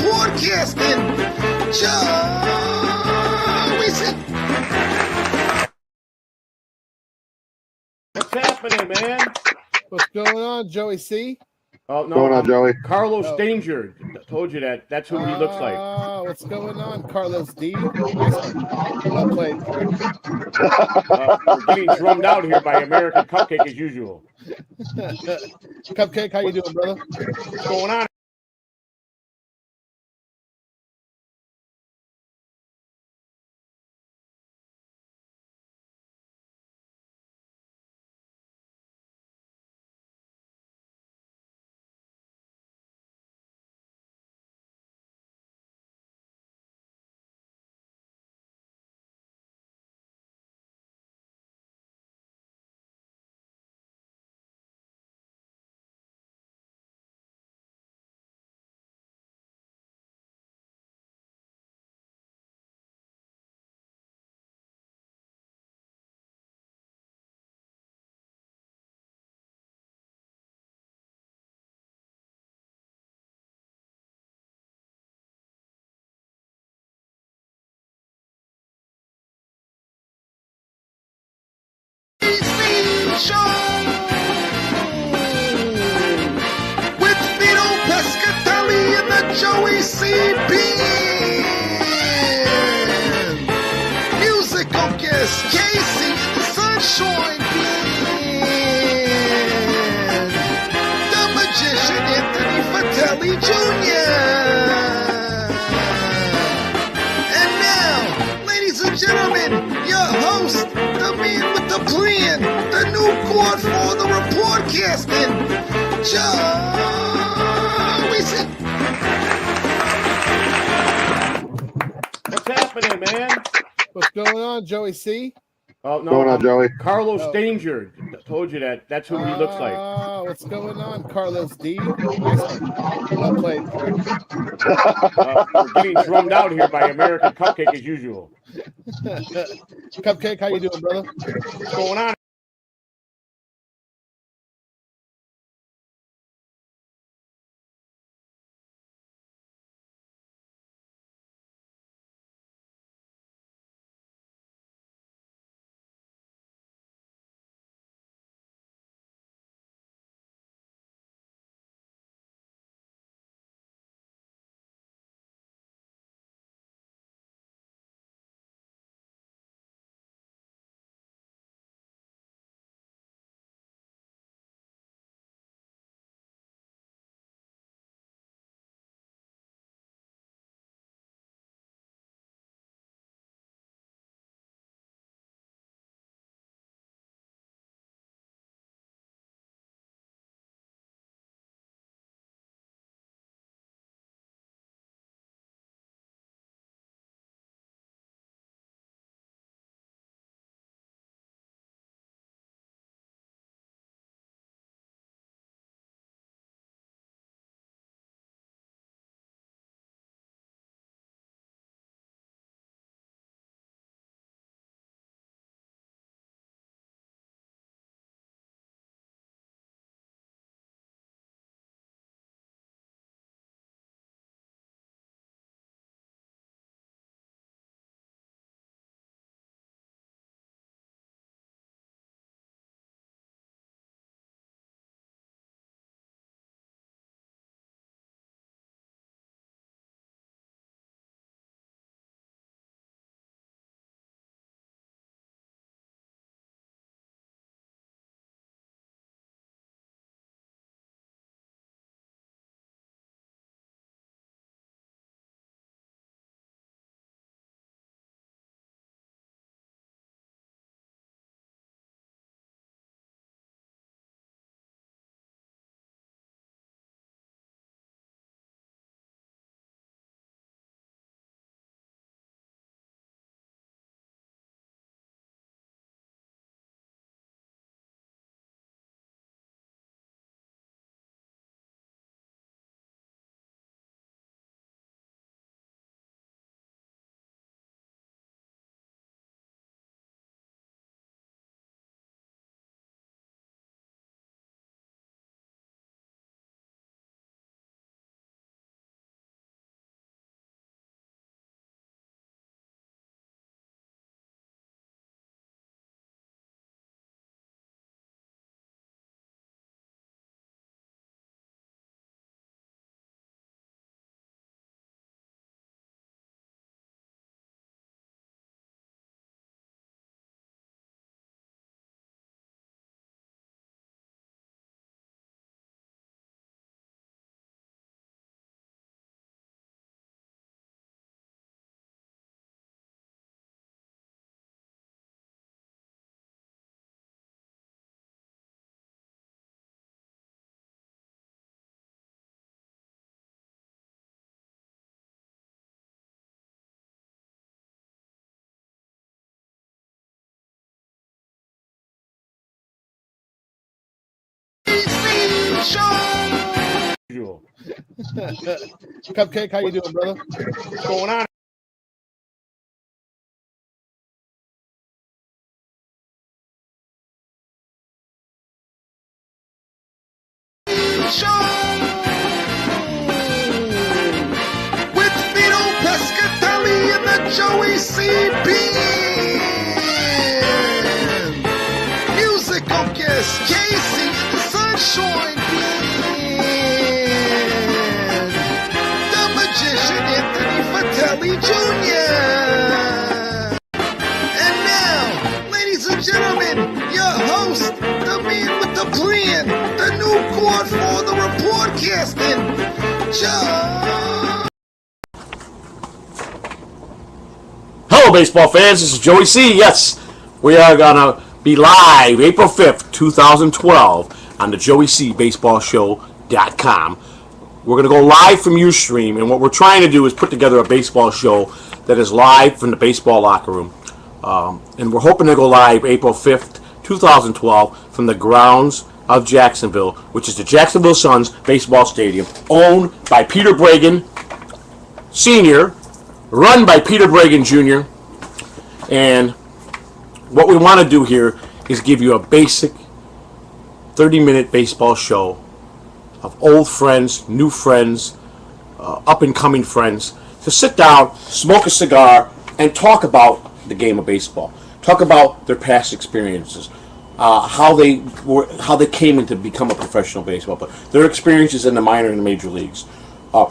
broadcasting. Joey C. What's happening, man? What's going on, Joey C? Oh no, What's going on, Joey? Carlos Danger. I told you that. That's who he looks like. What's going on, Carlos D? Well played, sir. We're getting drummed out here by American Cupcake as usual. Cupcake, how you doing, brother? What's going on? Show with Vito Pescatelli and the Joey C. Band. Musical guest Casey and the Sunshine Band. The magician Anthony Fratelli Jr. And now, ladies and gentlemen, your host, the man with the plan, the new godfather of broadcasting, Joey C. What's happening, man? What's going on, Joey C? Oh What's going on, no, Joey? Carlos Danger. I told you that. That's who he looks like. What's going on, Carlos D? Well played, sir. We're getting drummed out here by American Cupcake as usual. Cupcake, how you doing, brother? What's going on? Usual. Cupcake, how you doing, brother? What's going on? Show with Vito Pescatelli and the Joey C. Band. Musical guest Casey and the Sunshine Band. The magician Anthony Fratelli Jr. And now, ladies and gentlemen, your host, the man with the plan, the new court for the reportcasting, Joe. Hello, baseball fans. This is Joey C. Yes, we are going to be live April 5th, 2012 on the JoeyCBaseballShow.com. We're going to go live from Ustream, and what we're trying to do is put together a baseball show that is live from the baseball locker room. And we're hoping to go live April 5th, 2012 from the grounds of Jacksonville, which is the Jacksonville Suns Baseball Stadium, owned by Peter Bragan Sr., run by Peter Bragan Jr., and what we want to do here is give you a basic 30-minute baseball show of old friends, new friends, up-and-coming friends, to sit down, smoke a cigar, and talk about the game of baseball. Talk about their past experiences, how they came into become a professional baseball player, their experiences in the minor and the major leagues,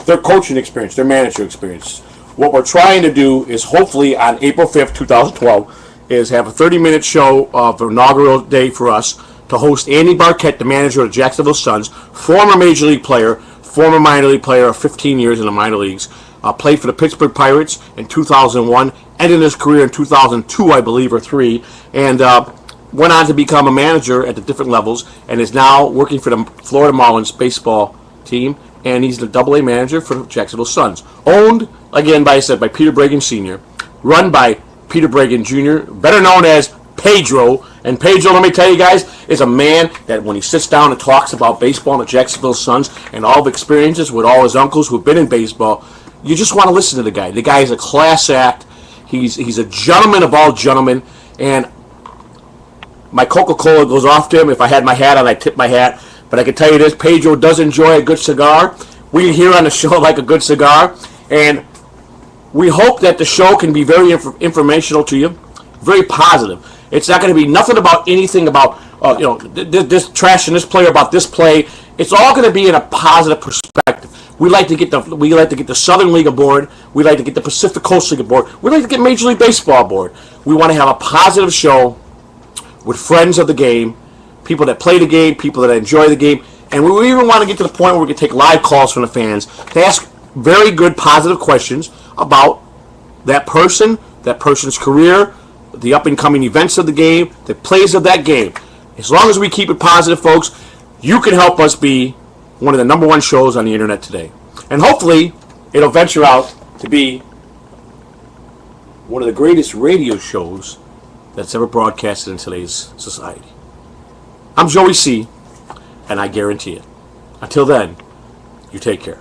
their coaching experience, their manager experience. What we're trying to do is hopefully on April 5th, 2012, is have a 30-minute show of inaugural day for us to host Andy Barquette, the manager of the Jacksonville Suns, former major league player, former minor league player of 15 years in the minor leagues, played for the Pittsburgh Pirates in 2001, ended his career in 2002, I believe, or 3, and went on to become a manager at the different levels, and is now working for the Florida Marlins baseball team, and he's the Double-A manager for the Jacksonville Suns. Owned, again, by Peter Bragan Sr., run by Peter Bragan Jr., better known as Pedro. And Pedro, let me tell you guys, is a man that when he sits down and talks about baseball and the Jacksonville Suns and all the experiences with all his uncles who've been in baseball, you just want to listen to the guy. The guy is a class act. He's a gentleman of all gentlemen, and my Coca-Cola goes off to him. If I had my hat on, I'd tip my hat. But I can tell you this, Pedro does enjoy a good cigar. We here on the show like a good cigar, and we hope that the show can be very informational to you, very positive. It's not going to be nothing about anything about this trash and this player about this play. It's all going to be in a positive perspective. We like to get the Southern League aboard. We like to get the Pacific Coast League aboard. We like to get Major League Baseball aboard. We want to have a positive show with friends of the game, people that play the game, people that enjoy the game, and we even want to get to the point where we can take live calls from the fans to ask very good, positive questions about that person, that person's career, the up-and-coming events of the game, the plays of that game. As long as we keep it positive, folks, you can help us be one of the number one shows on the internet today. And hopefully, it'll venture out to be one of the greatest radio shows that's ever broadcasted in today's society. I'm Joey C., and I guarantee it. Until then, you take care.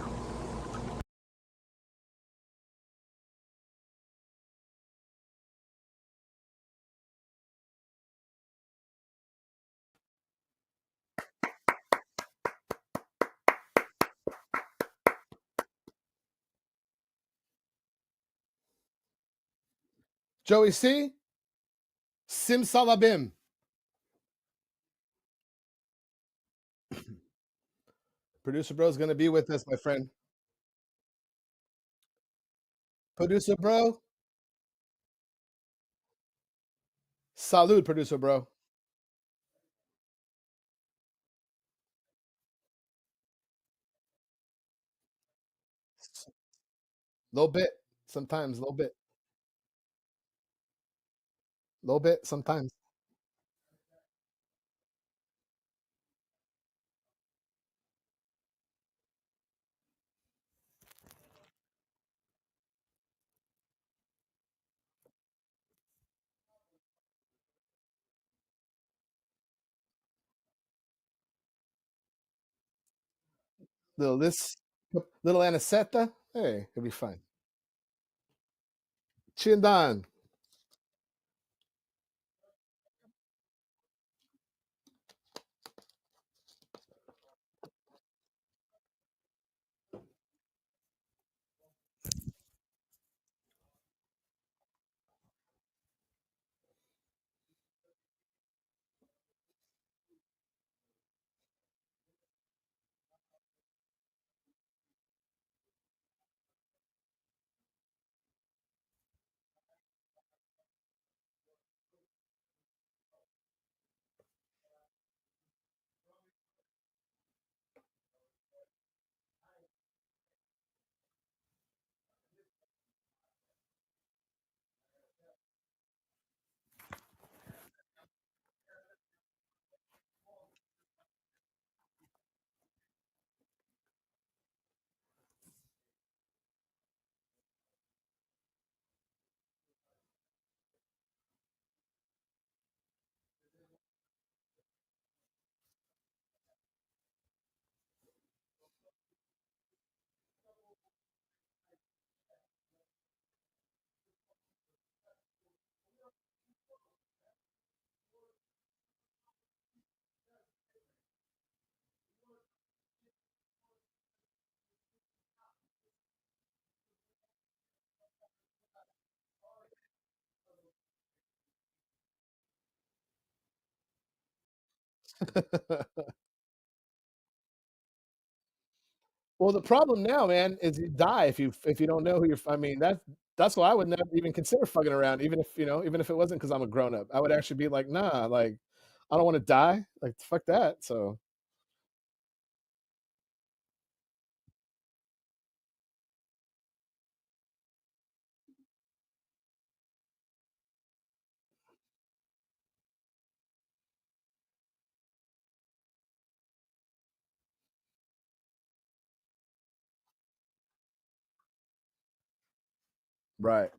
Joey C. Simsalabim. Producer Bro's going to be with us, my friend. Producer Bro. Salud, Producer Bro. Little bit, sometimes, little bit. Little bit, sometimes. little anisetta. Hey, it'll be fine. Chindan. Well, the problem now, man, is you die if you don't know who you're. I mean, that's why I would never even consider fucking around, even if even if it wasn't because I'm a grown up. I would actually be like, nah, like I don't want to die. Like fuck that. So right.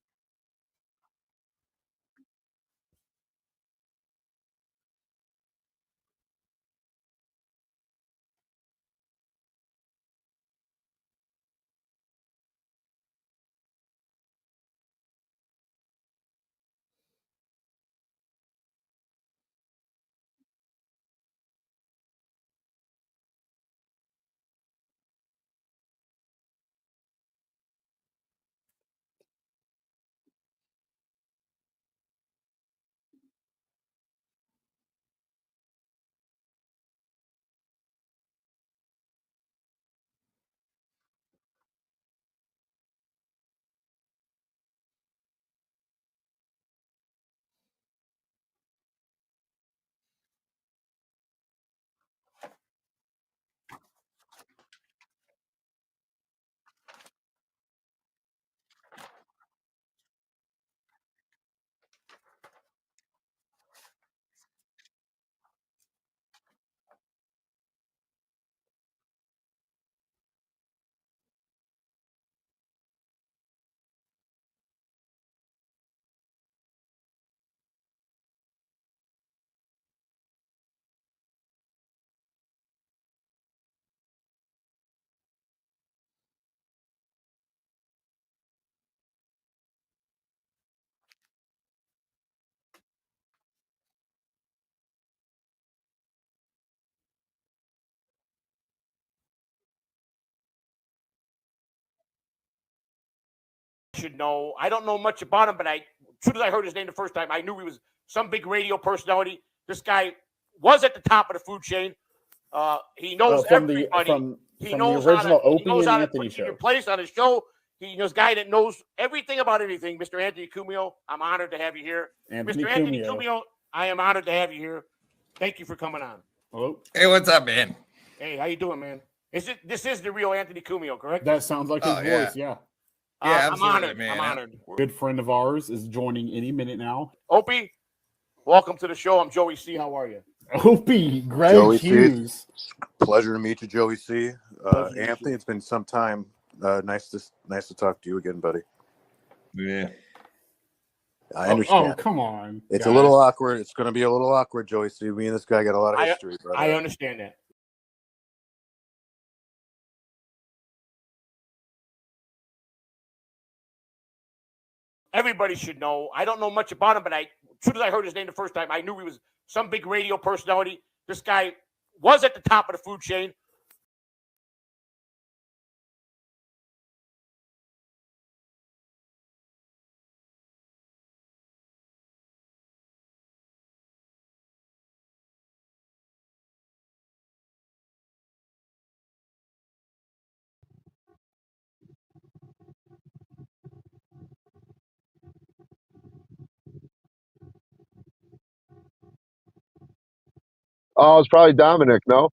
Should know. I don't know much about him, but as soon as I heard his name the first time, I knew he was some big radio personality. This guy was at the top of the food chain. He knows from the everybody. He from the knows how original to, he Opie knows and how to Anthony put you in your show. place on his show. He knows a guy that knows everything about anything. Mr. Anthony Cumio, I'm honored to have you here. Anthony Mr. Anthony Cumio. Cumio, I am honored to have you here. Thank you for coming on. Hello. Hey, what's up, man? Hey, how you doing, man? This is the real Anthony Cumio, correct? That sounds like his Oh, yeah. voice. Yeah. Yeah, I'm absolutely, honored. man. I'm honored. Good friend of ours is joining any minute now. Opie, welcome to the show. I'm Joey C. How are you? Opie, Greg Joey C. Hughes. Pleasure to meet you, Joey C. Pleasure to meet Anthony, you. it's been some time. Nice to talk to you again, buddy. Yeah. I understand. Oh, come on. It's guys. a little awkward. It's going to be a little awkward, Joey C. Me and this guy got a lot of history, brother. I understand that. everybody should know. I don't know much about him, but as soon as I heard his name the first time, I knew he was some big radio personality. This guy was at the top of the food chain. Oh, it's probably Dominic. No,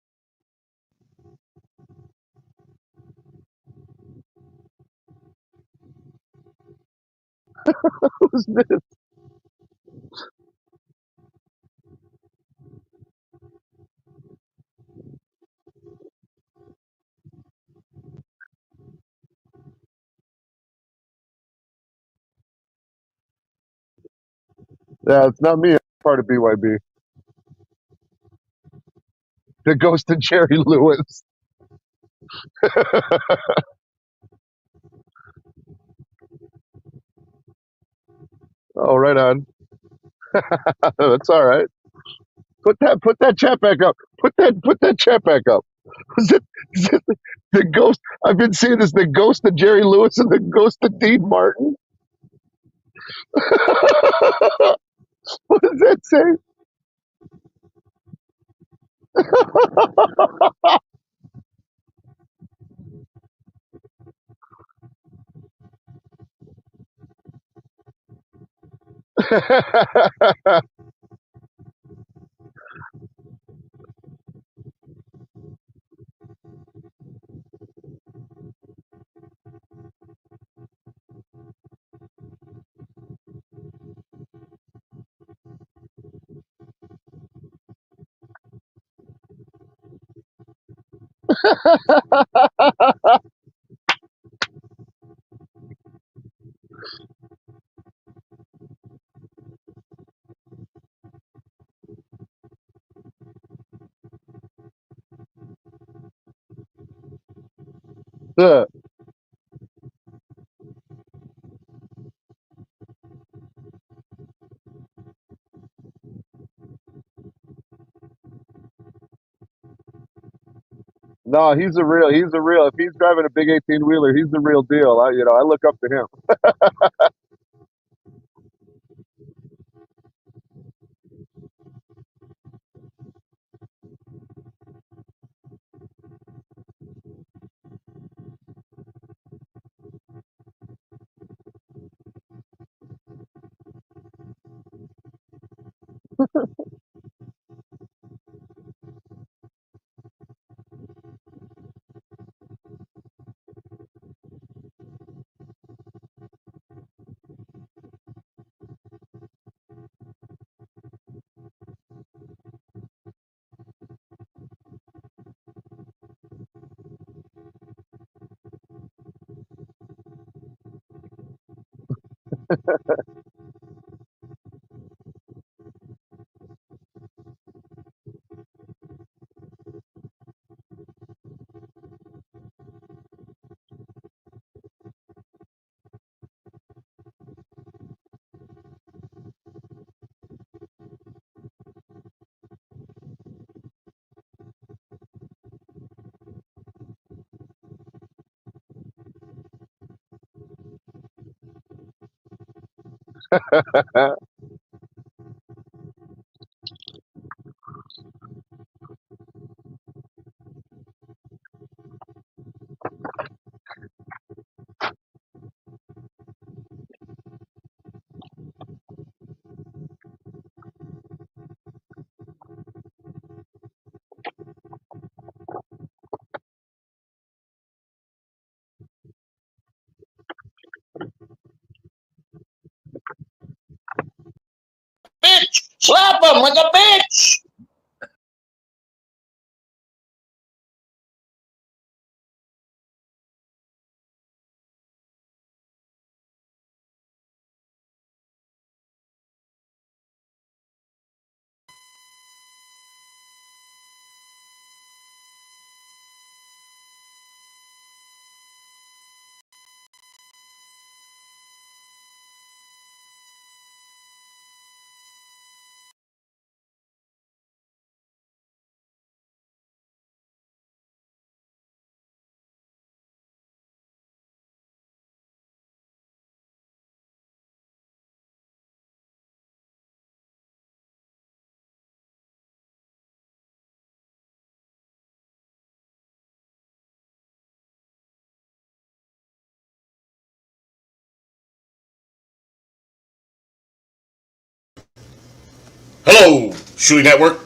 who's this? Yeah, it's not me. It's part of BYB. The ghost of Jerry Lewis. Oh, right on. That's all right. Put that chat back up. Put that chat back up. Is it the ghost? I've been seeing this. The ghost of Jerry Lewis and the ghost of Dean Martin. What does that say? Yeah. No, he's a real. He's a real. If he's driving a big 18-wheeler, he's the real deal. I look up to him. Bitch! Slap him like a bitch! Hello, Shuli Network.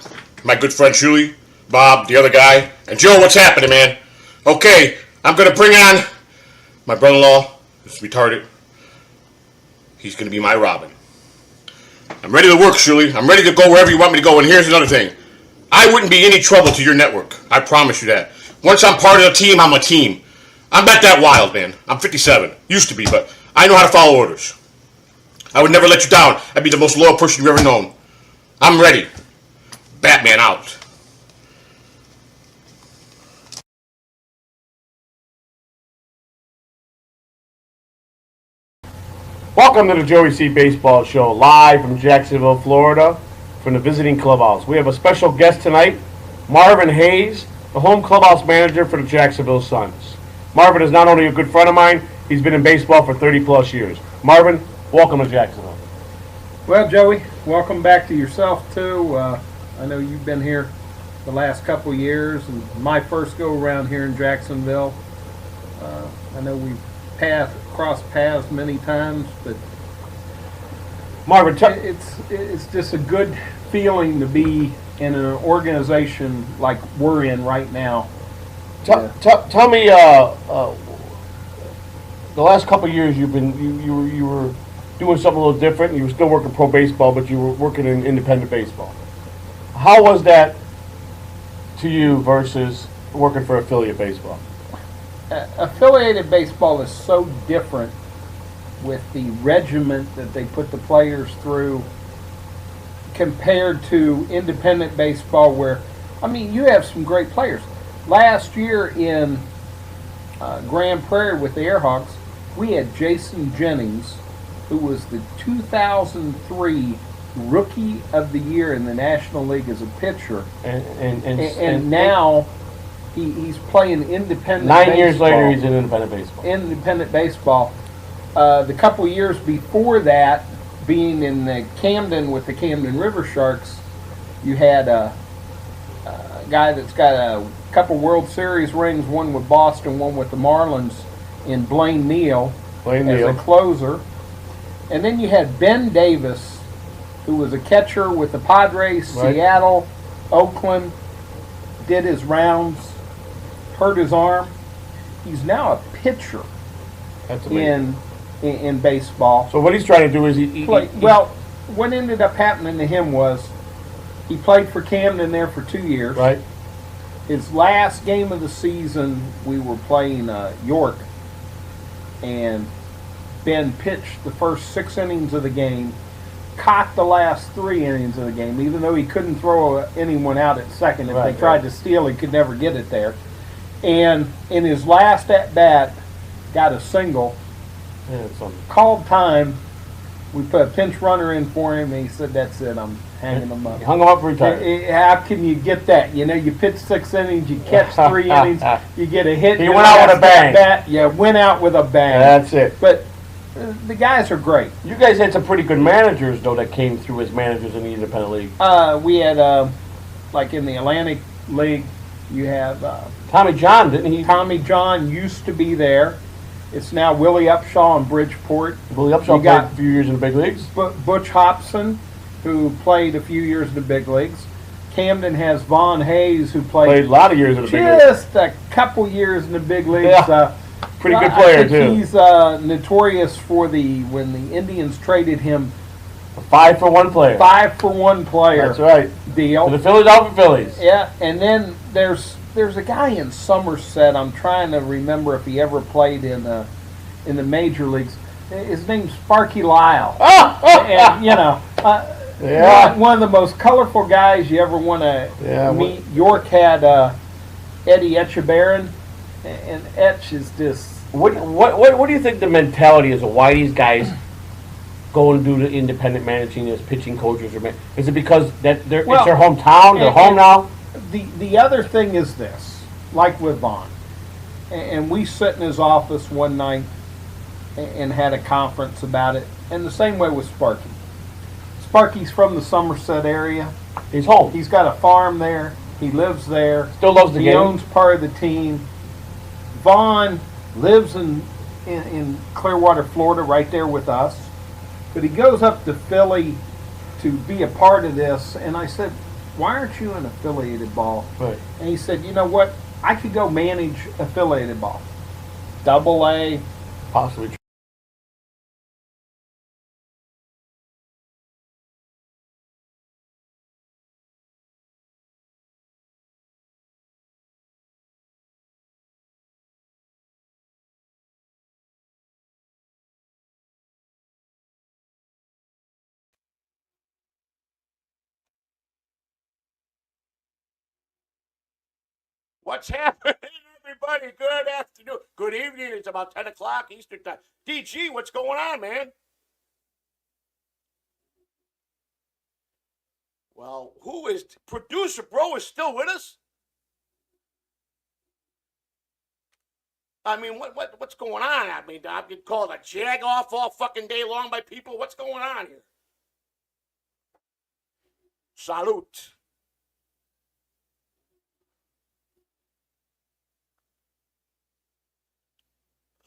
My good friend Shuli, Bob, the other guy, and Joe. What's happening, man? Okay, I'm gonna bring on my brother-in-law. This retarded. He's gonna be my Robin. I'm ready to work, Shuli. I'm ready to go wherever you want me to go. And here's another thing. I wouldn't be any trouble to your network. I promise you that. Once I'm part of the team, I'm a team. I'm not that wild, man. I'm 57. Used to be, but I know how to follow orders. I would never let you down. I'd be the most loyal person you've ever known. I'm ready. Batman out. Welcome to the Joey C. Baseball Show, live from Jacksonville, Florida, from the visiting clubhouse. We have a special guest tonight, Marvin Hayes, the home clubhouse manager for the Jacksonville Suns. Marvin is not only a good friend of mine, he's been in baseball for 30 plus years. Marvin, welcome to Jacksonville. Well, Joey, welcome back to yourself, too. I know you've been here the last couple of years, and my first go-around here in Jacksonville. I know we've crossed paths many times, but Marvin, it's just a good feeling to be in an organization like we're in right now. tell me, the last couple of years you were doing something a little different. You were still working pro baseball, but you were working in independent baseball. How was that to you versus working for affiliate baseball? Affiliated baseball is so different with the regiment that they put the players through compared to independent baseball, where, I mean, you have some great players. Last year in Grand Prairie with the Airhawks, we had Jason Jennings, who was the 2003 Rookie of the Year in the National League as a pitcher, and now he's playing independent. 9 years later, he's in independent baseball. Independent baseball. The couple years before that, being in Camden with the Camden River Sharks, you had a guy that's got a couple World Series rings, one with Boston, one with the Marlins, in Blaine Neal as a closer. And then you had Ben Davis, who was a catcher with the Padres, Seattle, Oakland, did his rounds, hurt his arm. He's now a pitcher in baseball. So what he's trying to do is well, what ended up happening to him was he played for Camden there for 2 years. Right. His last game of the season, we were playing York, and Ben pitched the first 6 innings of the game, caught the last 3 innings of the game, even though he couldn't throw anyone out at second. If they tried to steal, he could never get it there. And in his last at-bat, got a single, called time. We put a pinch runner in for him, and he said, "That's it, I'm hanging him up." He hung him up for retirement. How can you get that? You know, you pitch 6 innings, you catch 3 innings, you get a hit. He went out with a bang. Yeah, went out with a bang. That's it. But the guys are great. You guys had some pretty good managers, though, that came through as managers in the independent league. We had, like in the Atlantic League, you have Tommy John, didn't he? Tommy John used to be there. It's now Willie Upshaw in Bridgeport. Willie Upshaw played a few years in the big leagues. Butch Hobson, who played a few years in the big leagues. Camden has Vaughn Hayes, who played a lot of years in the big leagues. Just a couple years in the big leagues. Yeah. Pretty good player, I think too. He's notorious for when the Indians traded him. A 5-for-1 player. 5-for-1 player. That's right. Deal. For the Philadelphia Phillies. Yeah, and then there's a guy in Somerset. I'm trying to remember if he ever played in the major leagues. His name's Sparky Lyle. And, you know, one of the most colorful guys you ever want to meet. York had Eddie Etchebarren, and Etch is just. What do you think the mentality is of why these guys go and do the independent managing as pitching coaches? Is it because it's their hometown, they're home now? The other thing is this, like with Vaughn, and we sat in his office one night and had a conference about it, and the same way with Sparky. Sparky's from the Somerset area. He's home. He's got a farm there. He lives there. Still loves the game. He owns part of the team. Vaughn lives in Clearwater, Florida, right there with us. But he goes up to Philly to be a part of this. And I said, why aren't you in affiliated ball? Right. And he said, you know what? I could go manage affiliated ball. Double A. Possibly. What's happening, everybody? Good afternoon. Good evening. It's about 10 o'clock Eastern time. DG, what's going on, man? Well, who is producer bro is still with us? I mean, what's going on? I mean, I've been called a jag off all fucking day long by people. What's going on here? Salute.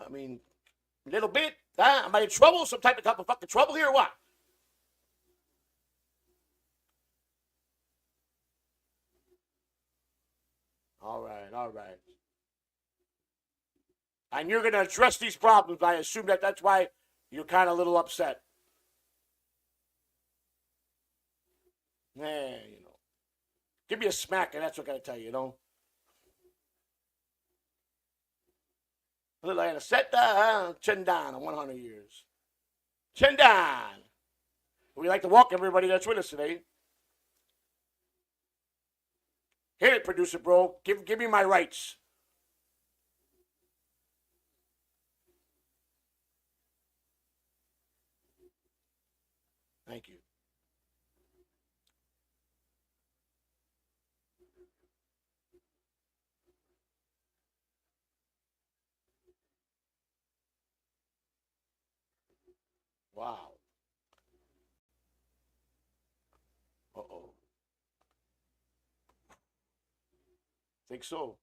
I mean, a little bit. Am I in trouble? Some type of fucking trouble here or what? All right, all right. And you're going to address these problems. I assume that's why you're kind of a little upset. You know. Give me a smack, and that's what I got to tell you, you know. A little anestheta, Chendan in 100 years. Chendan. We'd like to welcome everybody that's with us today. Hit it, producer bro. Give me my rights. Thank you. Wow. Uh-oh. Think so.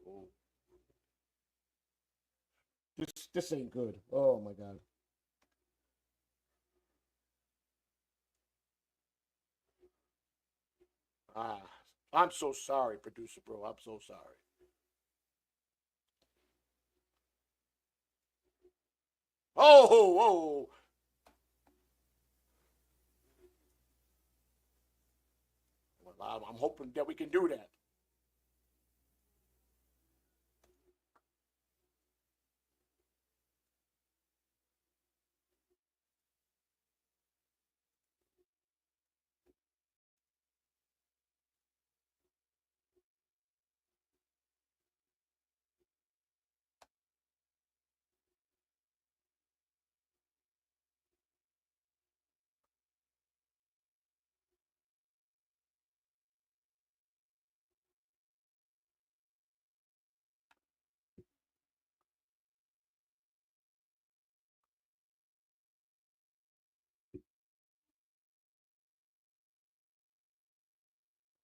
Oh. This ain't good. Oh my God. I'm so sorry, producer bro. I'm so sorry. Oh, whoa. Well, I'm hoping that we can do that.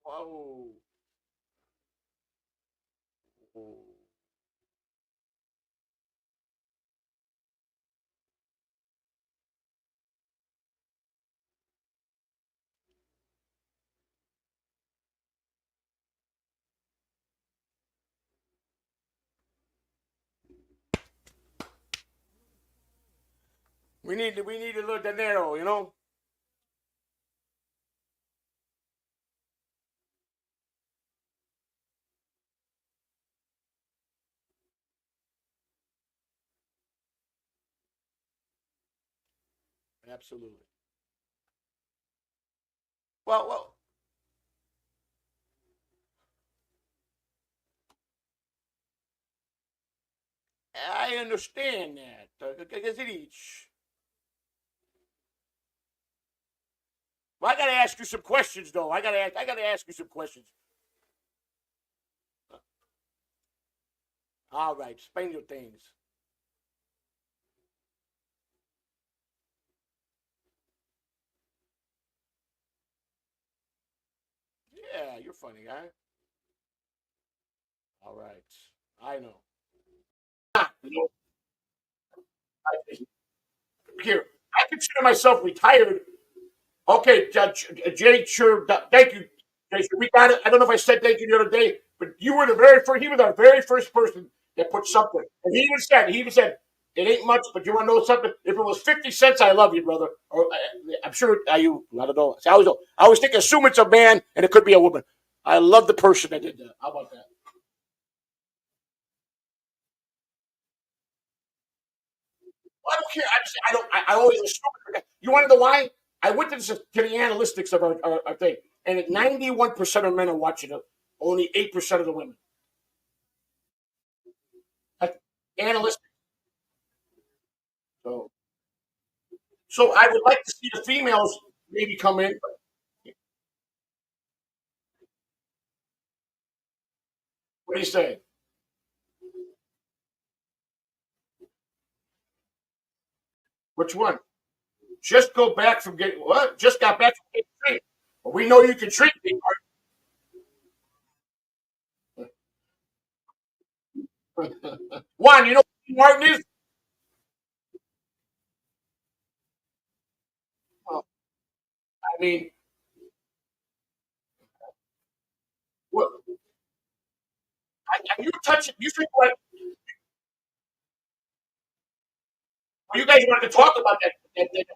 Whoa. Whoa. We need a little dinero, you know? Absolutely. Well, I understand that. Because it each. Well, I gotta ask you some questions, though. I gotta ask you some questions. All right, explain your things. Yeah, you're funny, guy. All right, I know. You know, here, consider myself retired. Okay, Jay, sure. Thank you, Jay. Sure, we got it. I don't know if I said thank you the other day, but you were the very first. He was our very first person that put something. And he even said, it ain't much, but you want to know something? If it was 50 cents, I love you, brother. Or I'm sure you. I don't know. I always think assume it's a man and it could be a woman. I love the person that did that. How about that? Well, I don't care. I always assume. You want to know why? I went to the analytics of our thing, and 91% of men are watching it. Only 8% of the women. That's analytics. So, so I would like to see the females maybe come in. What do you say? Which one? Just go back from getting what? Just got back from getting treated. Well, we know you can treat me. Juan, you know who Martin is? Well, I mean, what? You touch it. You think what? Well, you guys wanted to talk about that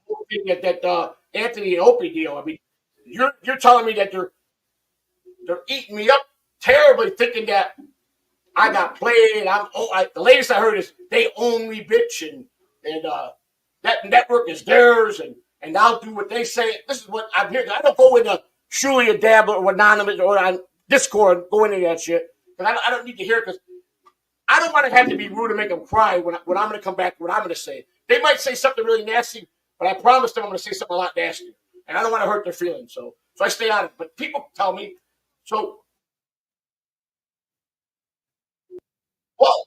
whole thing that Anthony and Opie deal. I mean, you're telling me that they're eating me up terribly, thinking that I got played. The latest I heard is they own me, bitch, and that network is theirs, and I'll do what they say. This is what I'm here. I don't go into Shulia Dab or Anonymous or on Discord, go into that shit because I don't need to hear it because I don't want to have to be rude and make them cry when I'm going to come back. What I'm going to say, they might say something really nasty, but I promise them I'm going to say something a lot nastier, and I don't want to hurt their feelings. So I stay on it. But people tell me so. Well,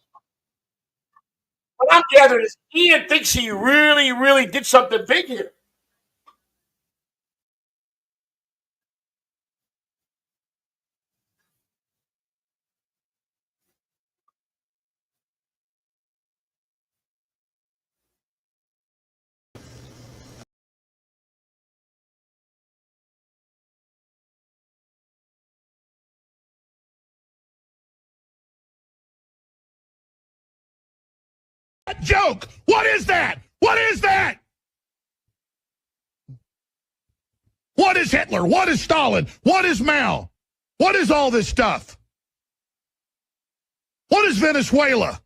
what I'm gathering is Ian thinks he really, really did something big here. Joke. What is that? What is that? What is Hitler? What is Stalin? What is Mao? What is all this stuff? What is Venezuela?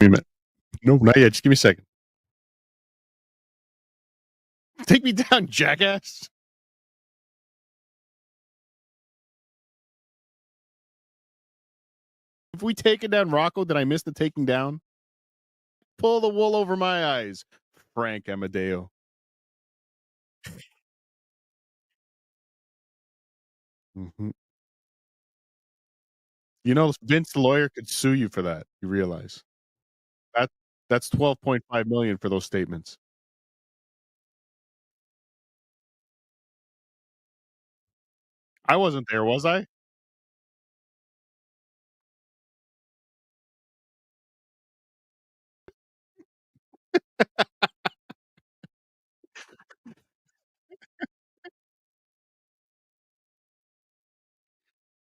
No, not yet. Just give me a second. Take me down, jackass. If we take it down Rocco, did I miss the taking down? Pull the wool over my eyes, Frank Amadeo. Mm-hmm. You know, Vince the lawyer could sue you for that. You realize that's $12.5 million for those statements. I wasn't there, was I?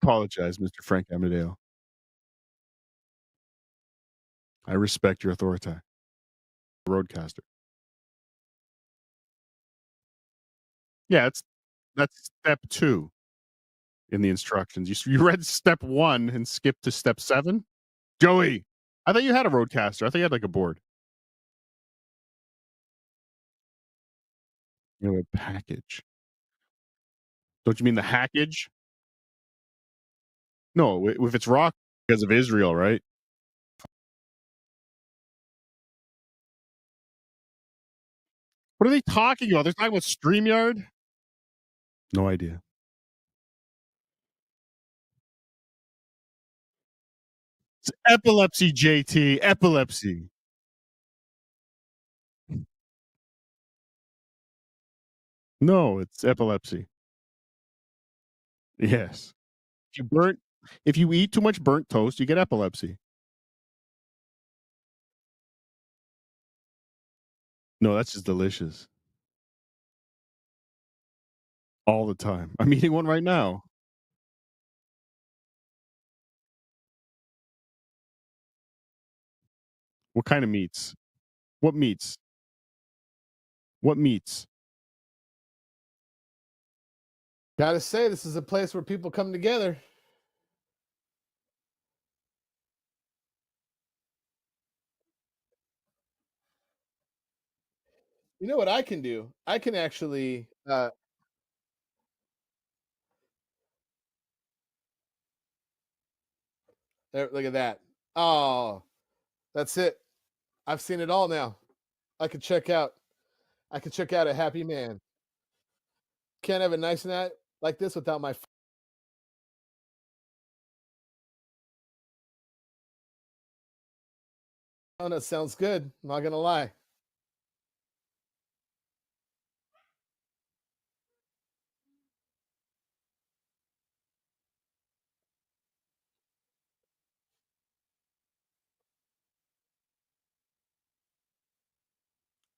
Apologize, Mr. Frank Amadeo. I respect your authority. Roadcaster. Yeah, that's step 2 in the instructions. You read step 1 and skipped to step 7? Joey, I thought you had a roadcaster. I thought you had like a board. You know, a package. Don't you mean the hackage? No, if it's rock because of Israel, right? What are they talking about? They're talking about Streamyard? No idea. It's epilepsy, JT. Epilepsy. No, it's epilepsy. Yes. If you eat too much burnt toast, you get epilepsy. No, that's just delicious. All the time. I'm eating one right now. What kind of meats? What meats? What meats? Gotta say, this is a place where people come together. You know what I can do? I can actually there, look at that. Oh, that's it. I've seen it all now. I could check out. I could check out a happy man. Can't have a nice night like this without my phone. That sounds good. I'm not gonna lie.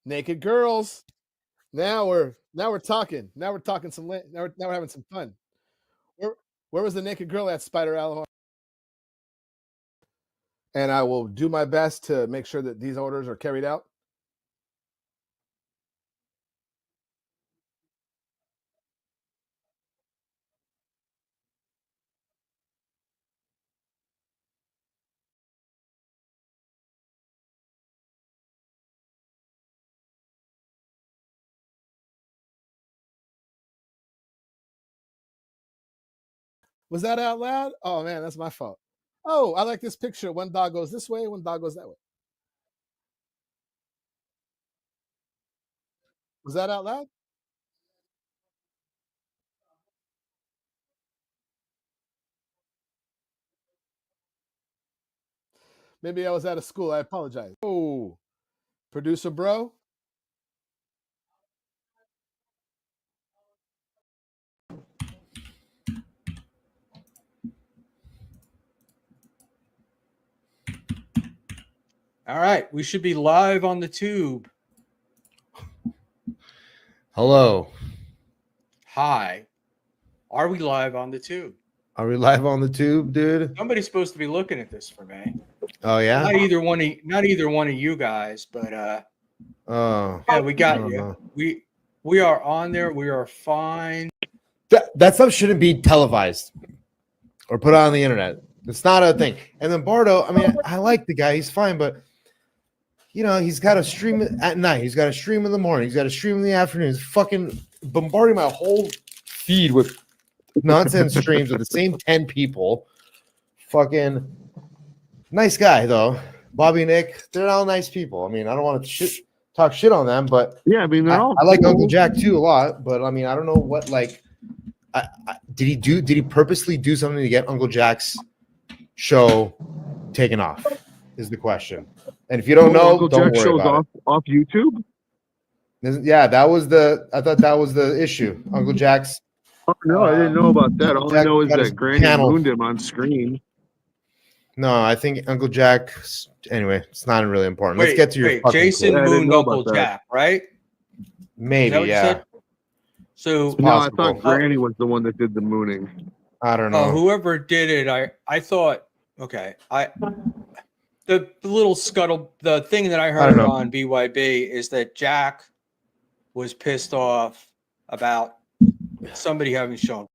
Naked girls. Now we're talking. Now we're talking some. Now we're having some fun. Where where was the naked girl at, Spider Alahar? And I will do my best to make sure that these orders are carried out. Was that out loud? Oh man, that's my fault. Oh, I like this picture. One dog goes this way, one dog goes that way. Was that out loud? Maybe I was out of school. I apologize. Oh, producer bro. All right, we should be live on the tube. Hello. Hi. Are we live on the tube? Are we live on the tube, dude? Somebody's supposed to be looking at this for me. Oh yeah. Not either one of you guys, but oh yeah, we got you. know. We are on there. We are fine. That stuff shouldn't be televised or put on the internet. It's not a thing. And then Bardo, I mean, I like the guy, he's fine, but you know, he's got a stream at night. He's got a stream in the morning. He's got a stream in the afternoon. He's fucking bombarding my whole feed with nonsense streams with the same 10 people. Fucking nice guy, though. Bobby, Nick, they're all nice people. I mean, I don't want to talk shit on them, but Yeah, I mean, they're all I like cool. Uncle Jack too a lot. But I mean, I don't know what did he purposely do something to get Uncle Jack's show taken off? Is the question. And if you don't know, Uncle don't Jack worry shows about off YouTube. it. Yeah, I thought that was the issue. Uncle Jack's. Oh, no, I didn't know about that. All I Jack know is got his that Granny panel. mooned him on screen. No, I think Uncle Jack. Anyway, it's not really important. Let's Wait, get to your fucking Jason clip. I didn't mooned know Uncle about that. Jack, right? Is that Maybe, what you yeah. said? So No, I possible. thought Granny was the one that did the mooning. I don't know. whoever did it, I thought, okay, the little scuttle, the thing that I don't heard know. on BYB is that Jack was pissed off about somebody having shown.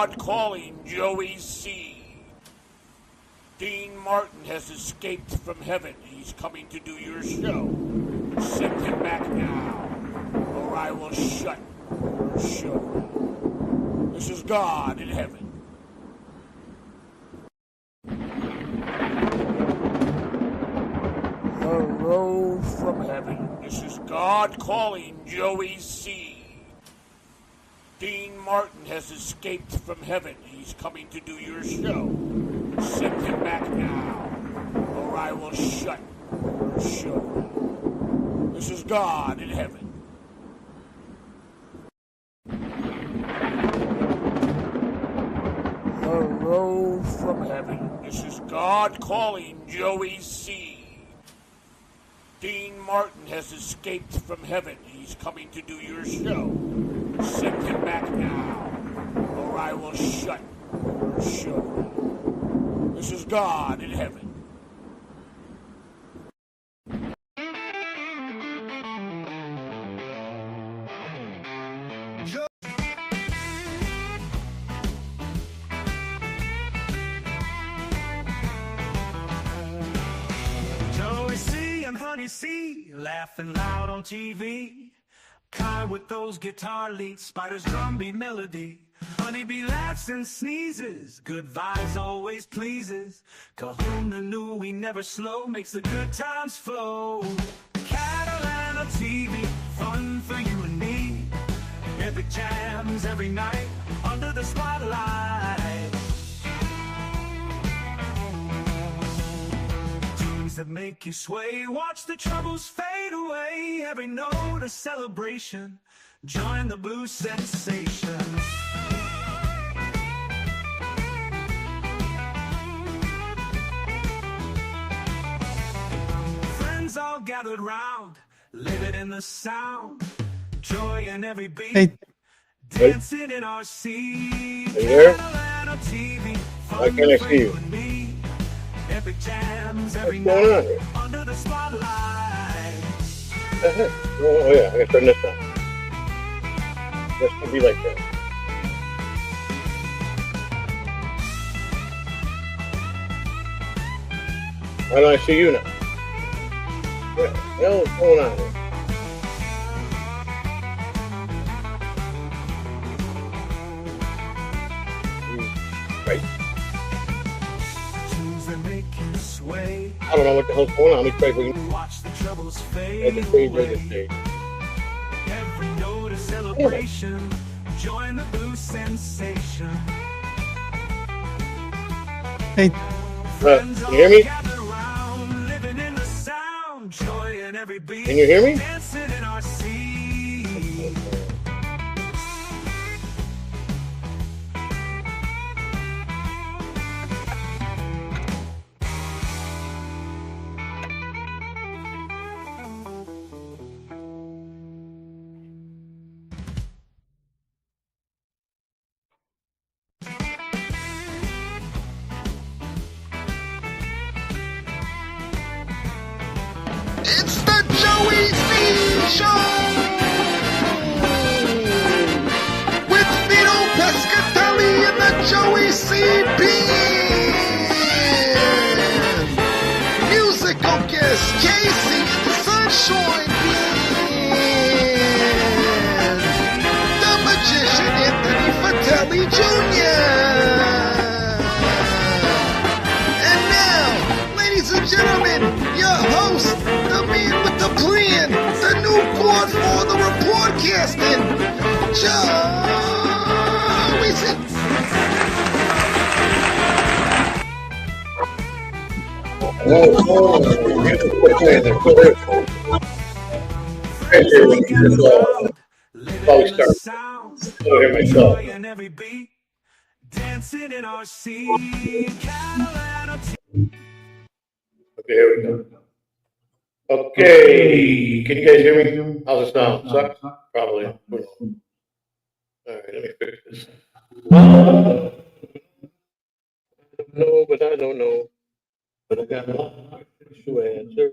God calling Joey C. Dean Martin has escaped from heaven. He's coming to do your show. Send him back now, or I will shut your show down. This is God in heaven. Hello from heaven. This is God calling Joey C. Dean Martin has escaped from heaven. He's coming to do your show. Send him back now, or I will shut your show down. This is God in heaven. Hello from heaven. This is God calling Joey C. Dean Martin has escaped from heaven. He's coming to do your show. Send him back now, or I will shut your show down. This is God in heaven. Joey C and Honey everybody see, laughing loud on TV. Kai with those guitar leads, Spider's drum beat melody. Honeybee laughs and sneezes, good vibes always pleases. Kahuna knew we never slow, makes the good times flow. Catalana TV, fun for you and me. Epic jams every night, under the spotlight. Tunes that make you sway, watch the troubles fade away. Every note a celebration, join the blue sensation. Friends all gathered round, living in the sound, joy in every beat. Hey. Dancing in our seat. Are you there? Catalana TV, Why can't I see you? epic jams every What's going on night, here? under the spotlight. Oh yeah, I gotta turn this on. This should be like that. Why don't I see you now? What the hell is going on here? Right. Tunes that make you sway. I don't know what the hell's going on. Let me try to Watch the troubles at fade the stage, away. at the stage. Every note a celebration, join the blue sensation. Hey. Can you hear me? Around, living in the sound, joy in every beat. Can you hear me? Dancing in our seat. It's the Joey C Show with Vito Pescatelli and the Joey C Band. Musical guest Casey and the Sunshine Band. The magician Anthony Fratelli Jr. And now, ladies and gentlemen, your host, the man with the plan, the new court for the reportcasting, Joey C. Probably start. I'll hear myself. Joy in every beat, dancing in our seat. Catalana TV. Okay, here we go. Okay, can you guys hear me? How's it sound? Sucks? Probably. All right, let me fix this. No, but I don't know. But I got a lot of questions to answer.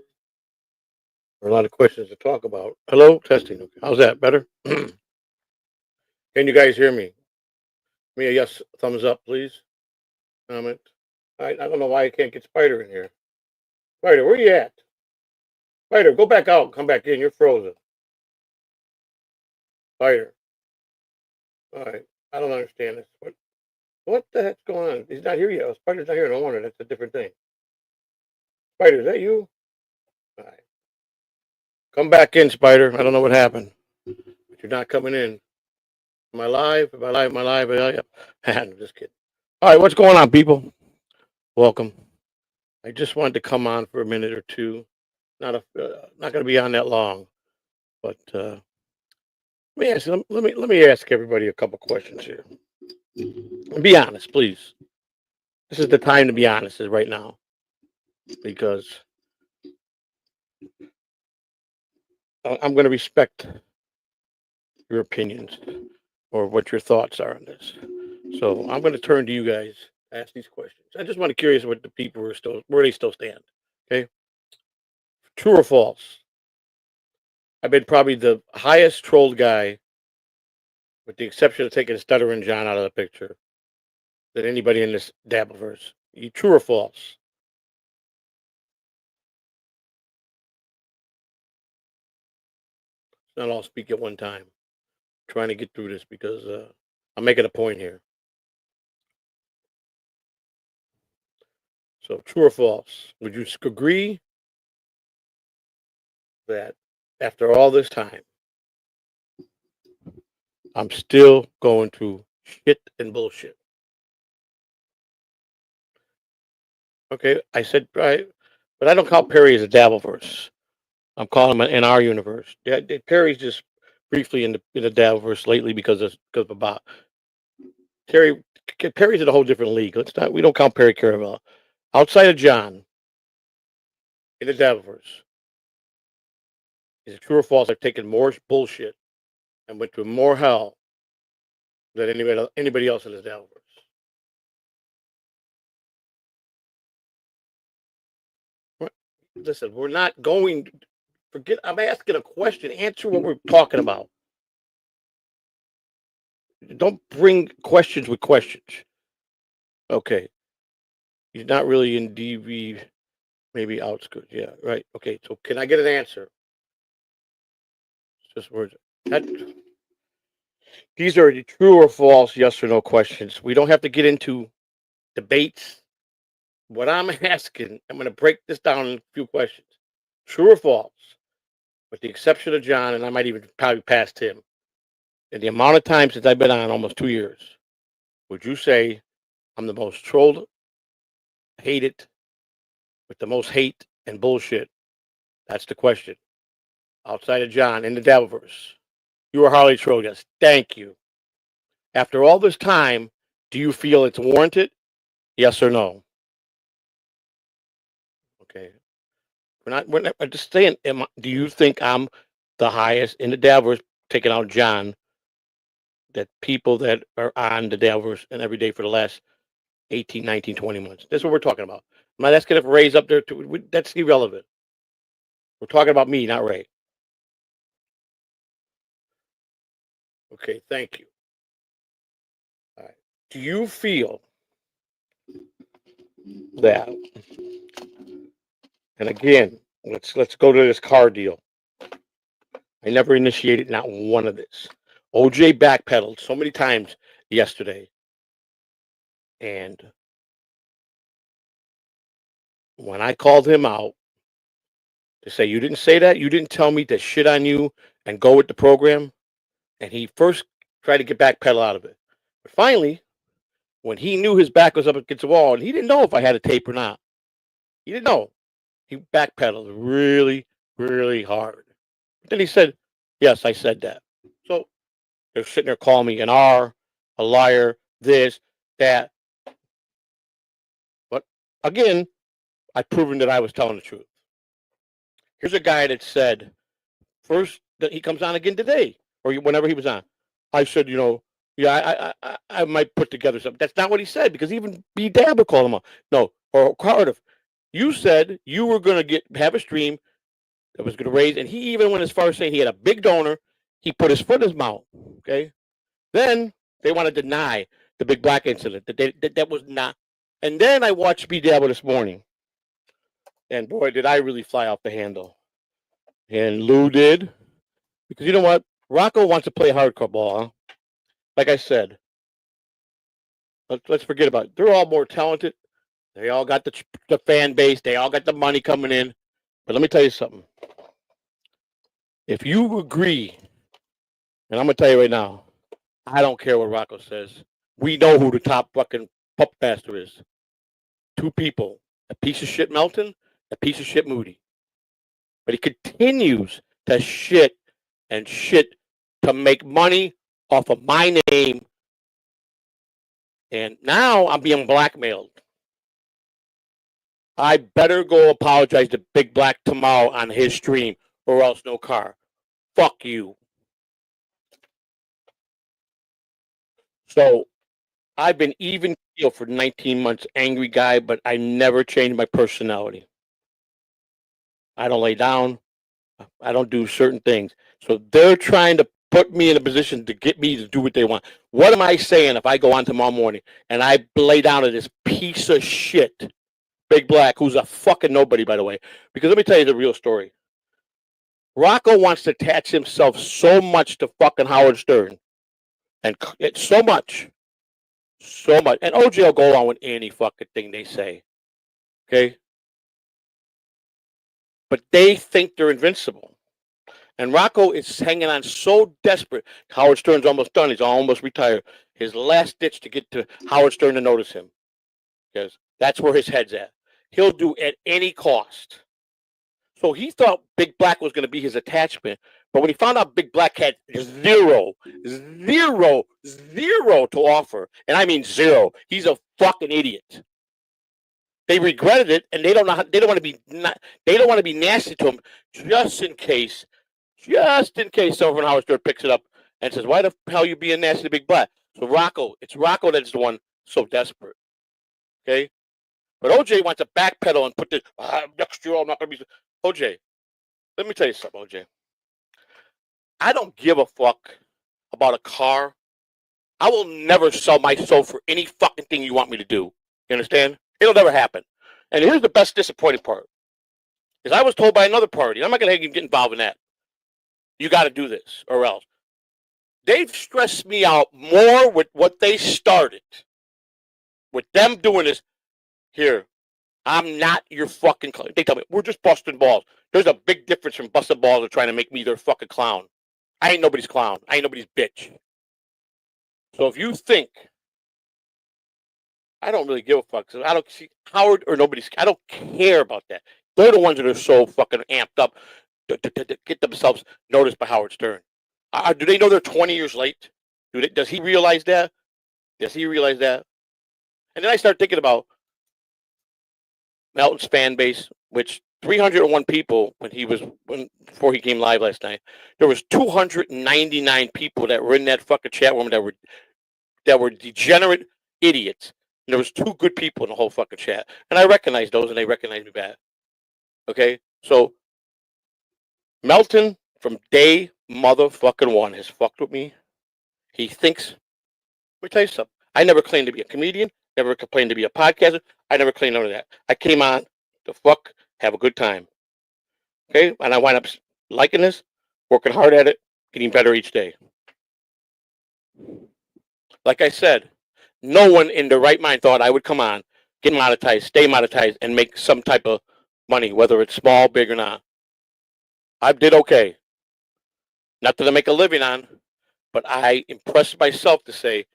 Or a lot of questions to talk about. Hello, testing. Okay. How's that? Better? Can you guys hear me? Give me a yes, thumbs up, please. Comment. I don't know why I can't get Spider in here. Spider, where you at? Spider, go back out. Come back in. You're frozen. Spider. All right. I don't understand this. What the heck's going on? He's not here yet. Spider's not here. No wonder. That's a different thing. Spider, is that you? All right. Come back in, Spider. I don't know what happened. But you're not coming in. Am I live? Am I live? Am I live? I'm just kidding. All right. What's going on, people? Welcome. I just wanted to come on for a minute or two. Not going to be on that long, but let me ask everybody a couple questions here. And be honest, please. This is the time to be honest, is right now, because I'm going to respect your opinions or what your thoughts are on this. So I'm going to turn to you guys to ask these questions. I just want to curious what the people are where they still stand. Okay. True or false? I've been probably the highest trolled guy, with the exception of taking Stuttering John out of the picture, than anybody in this Dabbleverse. True or false? not all speak at one time. Trying to get through this because I'm making a point here. So, true or false? Would you agree that after all this time, I'm still going through shit and bullshit? Okay, I said right, but I don't count Perry as a Dabbleverse. I'm calling him in our universe. Perry's just briefly in the Dabbleverse lately because of Bob. Perry's in a whole different league. We don't count Perry Caravella. Outside of John, in the Dabbleverse, is it true or false? I've taken more bullshit and went through more hell than anybody else in the Dabbleverse. Listen, we're not going. Forget. I'm asking a question. Answer what we're talking about. Don't bring questions with questions. Okay. He's not really in DV. Maybe outskirts. Yeah. Right. Okay. So can I get an answer? It's just words. These are the true or false, yes or no questions. We don't have to get into debates. What I'm asking, I'm going to break this down in a few questions. True or false, with the exception of John, and I might even probably past him, in the amount of time since I've been on, almost 2 years, would you say I'm the most trolled, hated, with the most hate and bullshit? That's the question. Outside of John, in the Dabbleverse. You are Harley Troll, yes. Thank you. After all this time, do you feel it's warranted? Yes or no? Okay. We're not I'm just saying, do you think I'm the highest in the Dabbleverse, taking out John, that people that are on the Dabbleverse and every day for the last 18, 19, 20 months? That's what we're talking about. I'm not asking if Ray's up there. That's irrelevant. We're talking about me, not Ray. Okay, thank you. All right. Do you feel that, and again, let's go to this car deal. I never initiated not one of this. OJ backpedaled so many times yesterday. And when I called him out to say, you didn't say that, you didn't tell me to shit on you and go with the program. And he first tried to get backpedal out of it. But finally, when he knew his back was up against the wall, and he didn't know if I had a tape or not. He didn't know. He backpedaled really, really hard. But then he said, yes, I said that. So they're sitting there calling me an R, a liar, this, that. But again, I've proven that I was telling the truth. Here's a guy that said, first, that he comes on again today, or whenever he was on. I said, yeah, I might put together something. That's not what he said, because even B. Dabba called him up. No, or Cardiff. You said you were going to have a stream that was going to raise, and he even went as far as saying he had a big donor. He put his foot in his mouth, okay? Then they want to deny the Big Black incident, that was not. And then I watched B. Dabba this morning, and boy, did I really fly off the handle. And Lou did, because you know what? Rocco wants to play hardcore ball, huh? Like I said, let's forget about it. They're all more talented. They all got the fan base. They all got the money coming in. But let me tell you something. If you agree, and I'm going to tell you right now, I don't care what Rocco says. We know who the top fucking pup master is. Two people. A piece of shit Melton, a piece of shit Moody. But he continues to shit to make money off of my name. And now I'm being blackmailed. I better go apologize to Big Black tomorrow on his stream, or else no car. Fuck you. So I've been even keel for 19 months, angry guy, but I never changed my personality. I don't lay down. I don't do certain things. So they're trying to put me in a position to get me to do what they want. What am I saying if I go on tomorrow morning and I lay down to this piece of shit, Big Black, who's a fucking nobody, by the way? Because let me tell you the real story. Rocco wants to attach himself so much to fucking Howard Stern. And it's so much. So much. And OJ will go along with any fucking thing they say. Okay? But they think they're invincible. And Rocco is hanging on so desperate. Howard Stern's almost done. He's almost retired. His last ditch to get to Howard Stern to notice him. Because that's where his head's at. He'll do at any cost. So he thought Big Black was going to be his attachment. But when he found out Big Black had zero to offer, and I mean zero, he's a fucking idiot. They regretted it, and they don't want to be nasty to him, just in case someone Howard Stern picks it up and says, "Why the hell are you being nasty to Big Black?" So it's Rocco that's the one so desperate. Okay, but OJ wants to backpedal and put this next year. I'm not going to be OJ. Let me tell you something, OJ. I don't give a fuck about a car. I will never sell my soul for any fucking thing you want me to do. You understand? It'll never happen. And here's the best disappointing part. Is I was told by another party, I'm not going to get involved in that. You got to do this or else. They've stressed me out more with what they started. With them doing this. Here, I'm not your fucking clown. They tell me, we're just busting balls. There's a big difference from busting balls and trying to make me their fucking clown. I ain't nobody's clown. I ain't nobody's bitch. So if you think, I don't really give a fuck. So I don't see Howard or nobody's, I don't care about that. They're the ones that are so fucking amped up to get themselves noticed by Howard Stern. Do they know they're 20 years late? Does he realize that? Does he realize that? And then I start thinking about Melton's fan base, which 301 people before he came live last night. There was 299 people that were in that fucking chat room that were degenerate idiots. And there was 2 good people in the whole fucking chat. And I recognize those and they recognize me back. Okay? So Melton from day motherfucking one has fucked with me. He thinks, let me tell you something. I never claimed to be a comedian, never claimed to be a podcaster. I never claimed none of that. I came on to have a good time. Okay? And I wind up liking this, working hard at it, getting better each day. Like I said, no one in their right mind thought I would come on, get monetized, stay monetized, and make some type of money, whether it's small, big, or not. I did okay. Not that I make a living on, but I impressed myself to say,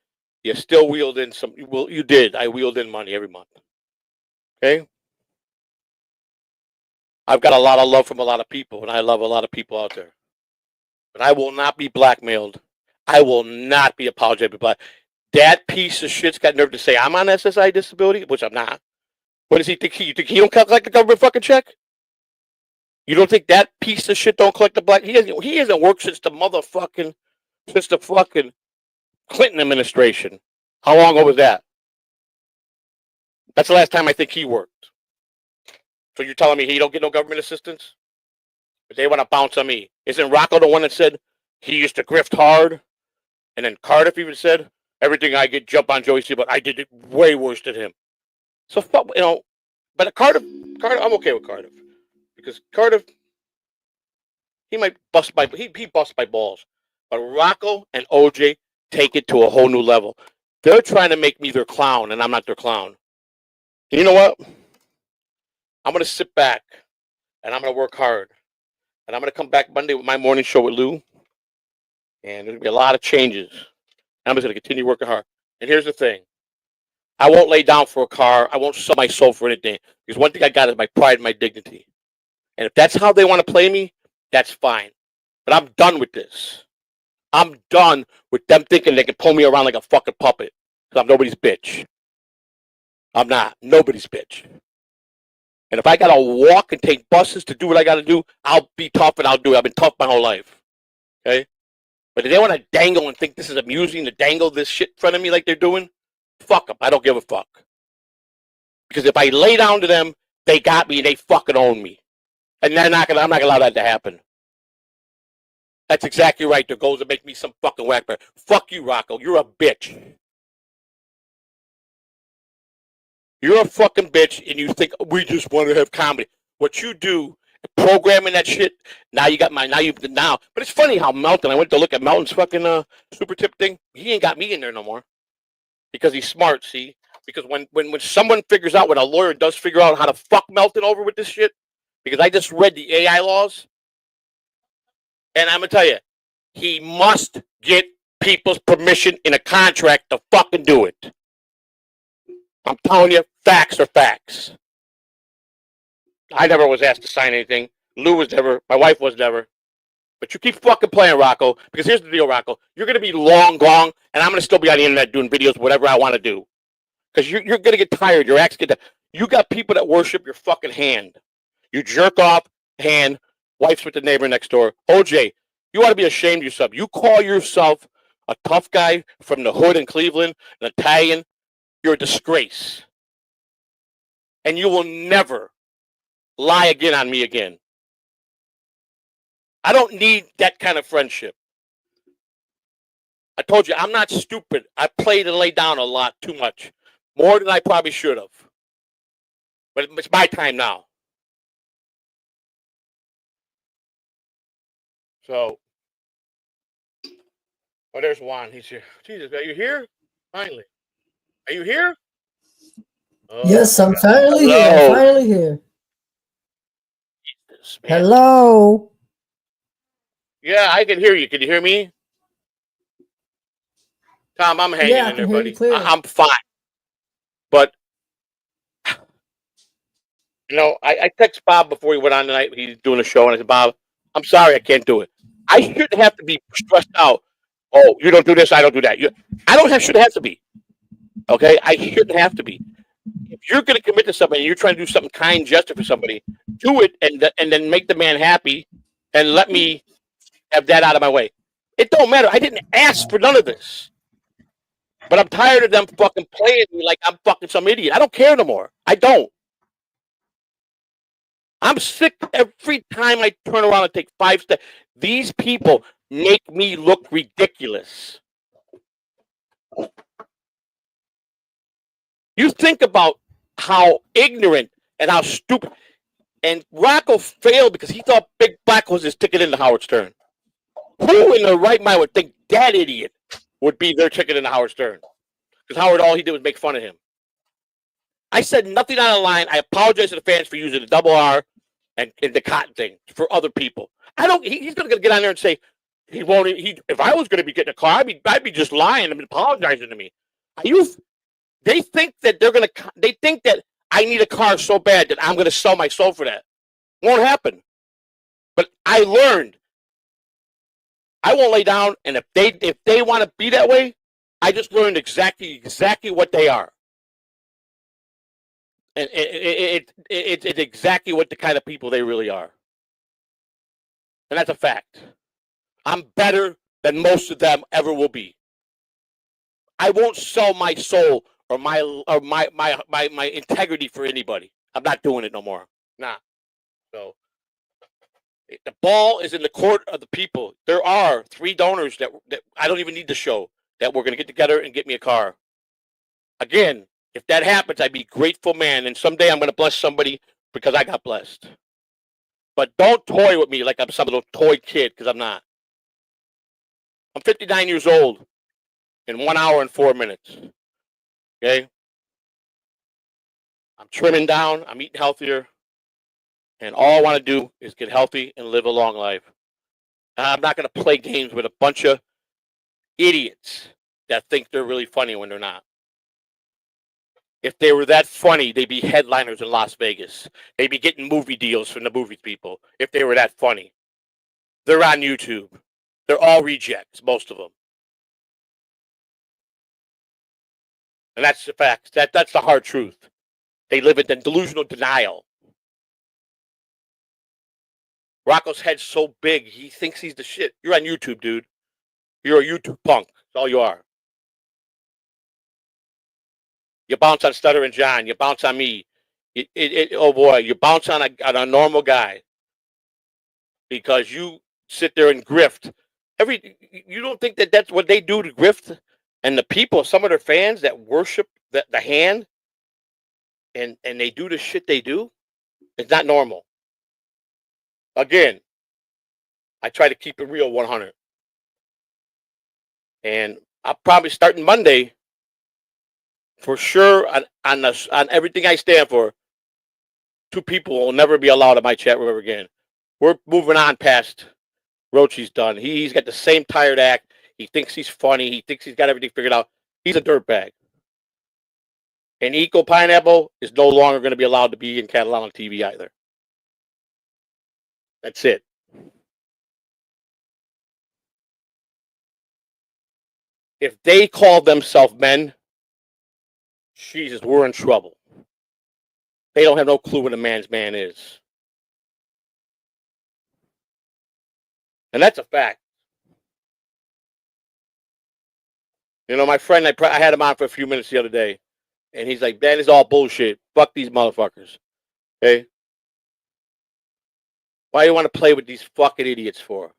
you still wheeled in some, well, you did. I wheeled in money every month. Okay? I've got a lot of love from a lot of people, and I love a lot of people out there. But I will not be blackmailed. I will not be apologetic for black. That piece of shit's got nerve to say I'm on SSI disability, which I'm not. What does he think? You think he don't collect the government fucking check? You don't think that piece of shit don't collect the black? He hasn't worked since the fucking Clinton administration. How long ago was that? That's the last time I think he worked. So you're telling me he don't get no government assistance? But they want to bounce on me. Isn't Rocco the one that said he used to grift hard? And then Cardiff even said, everything I get, jump on Joey C, but I did it way worse than him. So, but Cardiff, I'm okay with Cardiff. Because Cardiff, he might bust he busts my balls. But Rocco and OJ take it to a whole new level. They're trying to make me their clown, and I'm not their clown. And you know what? I'm going to sit back, and I'm going to work hard. And I'm going to come back Monday with my morning show with Lou. And there's going to be a lot of changes. And I'm just going to continue working hard. And here's the thing. I won't lay down for a car. I won't sell my soul for anything. Because one thing I got is my pride and my dignity. And if that's how they want to play me, that's fine. But I'm done with this. I'm done with them thinking they can pull me around like a fucking puppet. Because I'm nobody's bitch. I'm not. Nobody's bitch. And if I got to walk and take buses to do what I got to do, I'll be tough and I'll do it. I've been tough my whole life. Okay? But if they want to dangle and think this is amusing to dangle this shit in front of me like they're doing, fuck them. I don't give a fuck. Because if I lay down to them, they got me and they fucking own me. And I'm not gonna allow that to happen. That's exactly right. Their goals to make me some fucking whack bear. Fuck you, Rocco. You're a bitch. You're a fucking bitch, and you think we just want to have comedy. What you do programming that shit. Now you got now. But it's funny how Melton. I went to look at Melton's fucking super tip thing. He ain't got me in there no more because he's smart. See, because when someone figures out, when a lawyer does figure out how to fuck Melton over with this shit, because I just read the AI laws, and I'm gonna tell you, he must get people's permission in a contract to fucking do it. I'm telling you, facts are facts. I never was asked to sign anything. Lou was never. My wife was never. But you keep fucking playing, Rocco, because here's the deal, Rocco. You're going to be long gone, and I'm going to still be on the internet doing videos, whatever I want to do. Because you're going to get tired. Your acts get tired. You got people that worship your fucking hand. You jerk off, hand, wife's with the neighbor next door. OJ, you ought to be ashamed of yourself. You call yourself a tough guy from the hood in Cleveland, an Italian. You're a disgrace. And you will never lie again on me again. I don't need that kind of friendship. I told you, I'm not stupid. I played and laid down a lot, too much. More than I probably should have. But it's my time now. So, oh, there's Juan. He's here. Jesus, are you here? Finally. Are you here? Oh, Yes, I'm God. finally here. Hello. I'm finally here. Jesus, man. Hello. Yeah, I can hear you. Can you hear me? Tom, I'm hanging Yeah, I in can there, hear you buddy. clearly. I'm fine. But, you know, I text Bob before he went on tonight. He's doing a show, and I said, Bob, I'm sorry I can't do it. I shouldn't have to be stressed out. Oh, you don't do this, I don't do that. I don't shouldn't have to be. Okay? I shouldn't have to be. If you're going to commit to something and you're trying to do something kind gesture for somebody, do it and then make the man happy and let me have that out of my way. It don't matter. I didn't ask for none of this. But I'm tired of them fucking playing me like I'm fucking some idiot. I don't care no more. I don't. I'm sick every time I turn around and take 5 steps. These people make me look ridiculous. You think about how ignorant and how stupid. And Rocco failed because he thought Big Black was his ticket into Howard Stern. Who in their right mind would think that idiot would be their ticket into Howard Stern? Because Howard, all he did was make fun of him. I said nothing on the line. I apologize to the fans for using the double R and the cotton thing for other people. I don't. He's going to get on there and say he won't. If I was going to be getting a car, I'd be just lying and apologizing to me. They think that they're going to. They think that I need a car so bad that I'm going to sell my soul for that. Won't happen. But I learned. I won't lay down, and if they want to be that way, I just learned exactly what they are. And it's exactly what the kind of people they really are. And that's a fact. I'm better than most of them ever will be. I won't sell my soul or my integrity for anybody. I'm not doing it no more. Nah. So the ball is in the court of the people. There are 3 donors that I don't even need to show that we're going to get together and get me a car. Again, if that happens, I'd be a grateful man. And someday I'm going to bless somebody because I got blessed. But don't toy with me like I'm some little toy kid, because I'm not. I'm 59 years old in 1 hour and 4 minutes. Okay? I'm trimming down. I'm eating healthier. And all I want to do is get healthy and live a long life. I'm not going to play games with a bunch of idiots that think they're really funny when they're not. If they were that funny, they'd be headliners in Las Vegas. They'd be getting movie deals from the movie people if they were that funny. They're on YouTube. They're all rejects, most of them. And that's the fact. That's the hard truth. They live in delusional denial. Rocco's head's so big, he thinks he's the shit. You're on YouTube, dude. You're a YouTube punk. That's all you are. You bounce on Stutter and John. You bounce on me. Oh boy, you bounce on a normal guy because you sit there and grift. You don't think that that's what they do to grift? And the people, some of their fans that worship the hand, and they do the shit they do, it's not normal. again, I try to keep it real 100. And I'll probably starting Monday for sure on everything I stand for. 2 people will never be allowed in my chat room ever again. We're moving on past Rochi's done. He's got the same tired act. He thinks he's funny. He thinks he's got everything figured out. He's a dirtbag. And Eco Pineapple is no longer going to be allowed to be in Catalan TV either. That's it. If they call themselves men, Jesus, we're in trouble. They don't have no clue what a man's man is. And that's a fact. You know, my friend, I had him on for a few minutes the other day, and he's like, that is all bullshit. Fuck these motherfuckers. Okay? Why do you want to play with these fucking idiots for?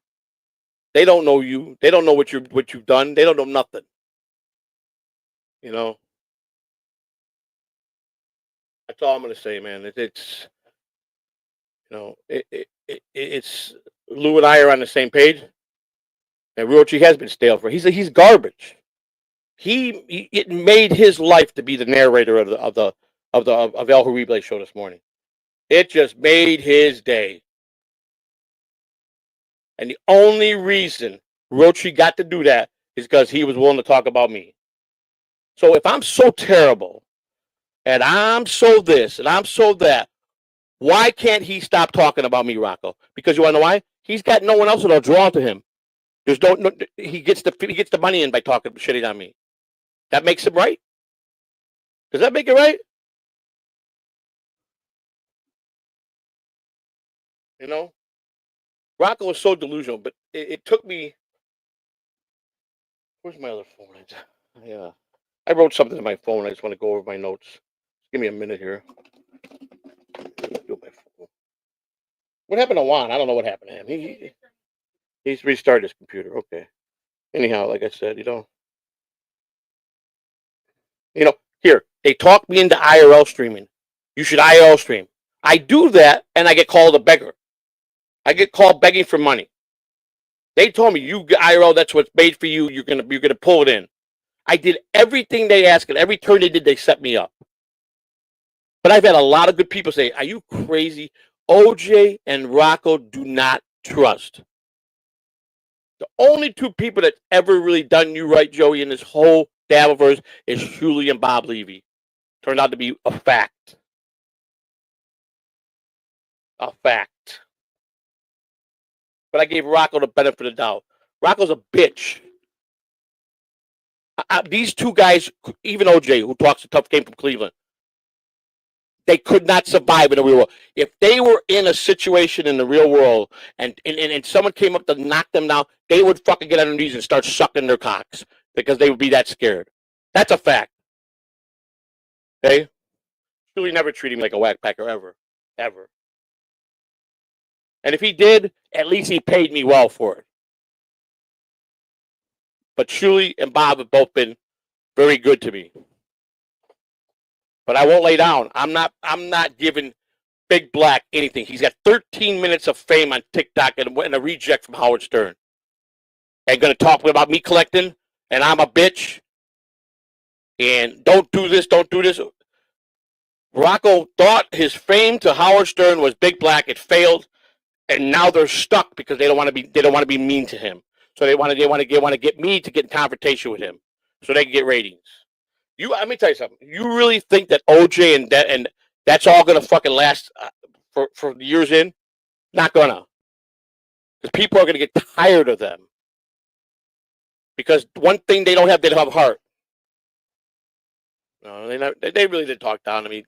They don't know you. They don't know what you've done. They don't know nothing. You know? That's all I'm going to say, man. It's you know, it's Lou and I are on the same page. And Rochi has been stale for. He's garbage. It made his life to be the narrator of El Horrible show this morning. It just made his day. And the only reason Rochi got to do that is because he was willing to talk about me. So if I'm so terrible, and I'm so this, and I'm so that, why can't he stop talking about me, Rocco? Because you want to know why? He's got no one else that'll draw to him. There's no he gets the money in by talking shitting on me. That makes him right? Does that make it right? You know? Rocco was so delusional, but it took me. Where's my other phone? Yeah. I wrote something to my phone. I just want to go over my notes. Give me a minute here. What happened to Juan? I don't know what happened to him. He's restarted his computer. Okay. Anyhow, like I said, here, they talk me into IRL streaming. You should IRL stream. I do that, and I get called a beggar. I get called begging for money. They told me, you IRL, that's what's made for you. You're gonna pull it in. I did everything they asked, and every turn they did, they set me up. But I've had a lot of good people say, are you crazy? OJ and Rocco do not trust. The only 2 people that's ever really done you right, Joey, in this whole Dabbleverse is Shuli and Bob Levy. Turned out to be a fact. A fact. But I gave Rocco the benefit of the doubt. Rocco's a bitch. These 2 guys, even OJ, who talks a tough game from Cleveland, they could not survive in the real world. If they were in a situation in the real world and someone came up to knock them down, they would fucking get on their knees and start sucking their cocks because they would be that scared. That's a fact. Okay? Really never treated me like a whackpacker ever. Ever. And if he did, at least he paid me well for it. But Shuli and Bob have both been very good to me. But I won't lay down. I'm not giving Big Black anything. He's got 13 minutes of fame on TikTok and a reject from Howard Stern. And going to talk about me collecting, and I'm a bitch. And don't do this, don't do this. Rocco thought his fame to Howard Stern was Big Black. It failed, and now they're stuck because they don't want to be mean to him. So they want to get me to get in confrontation with him, so they can get ratings. Let me tell you something. You really think that OJ and that's all gonna fucking last for years in? Not gonna, because people are gonna get tired of them. Because one thing they don't have heart. No, they really did talk down to me.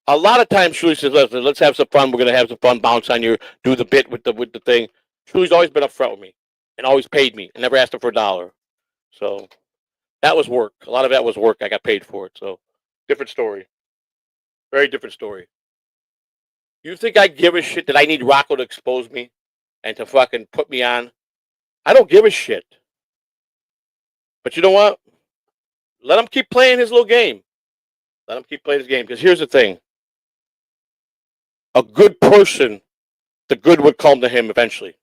A lot of times, Shuli says, "Listen, let's have some fun. We're gonna have some fun. Bounce on you. Do the bit with the thing." Shuli's always been upfront with me and always paid me and never asked him for $1. So that was work. A lot of that was work. I got paid for it. So different story. Very different story. You think I give a shit that I need Rocco to expose me and to fucking put me on? I don't give a shit. But you know what? Let him keep playing his little game. Let him keep playing his game. Because here's the thing. A good person the good would come to him eventually.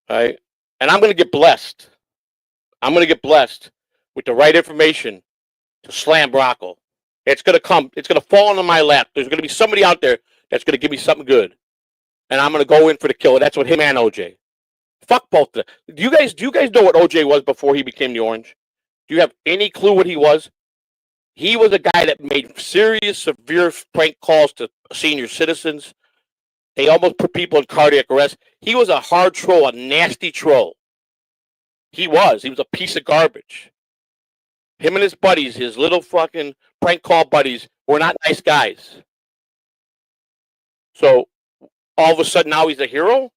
All right? And I'm going to get blessed. I'm going to get blessed with the right information to slam Rocco. It's going to come. It's going to fall into my lap. There's going to be somebody out there that's going to give me something good. And I'm going to go in for the kill. That's what him and OJ. Fuck both of them. Do you guys know what OJ was before he became the Orange? Do you have any clue what he was? He was a guy that made serious, severe prank calls to senior citizens. They almost put people in cardiac arrest. He was a hard troll, a nasty troll. He was. He was a piece of garbage. Him and his buddies, his little fucking prank call buddies, were not nice guys. So all of a sudden now he's a hero?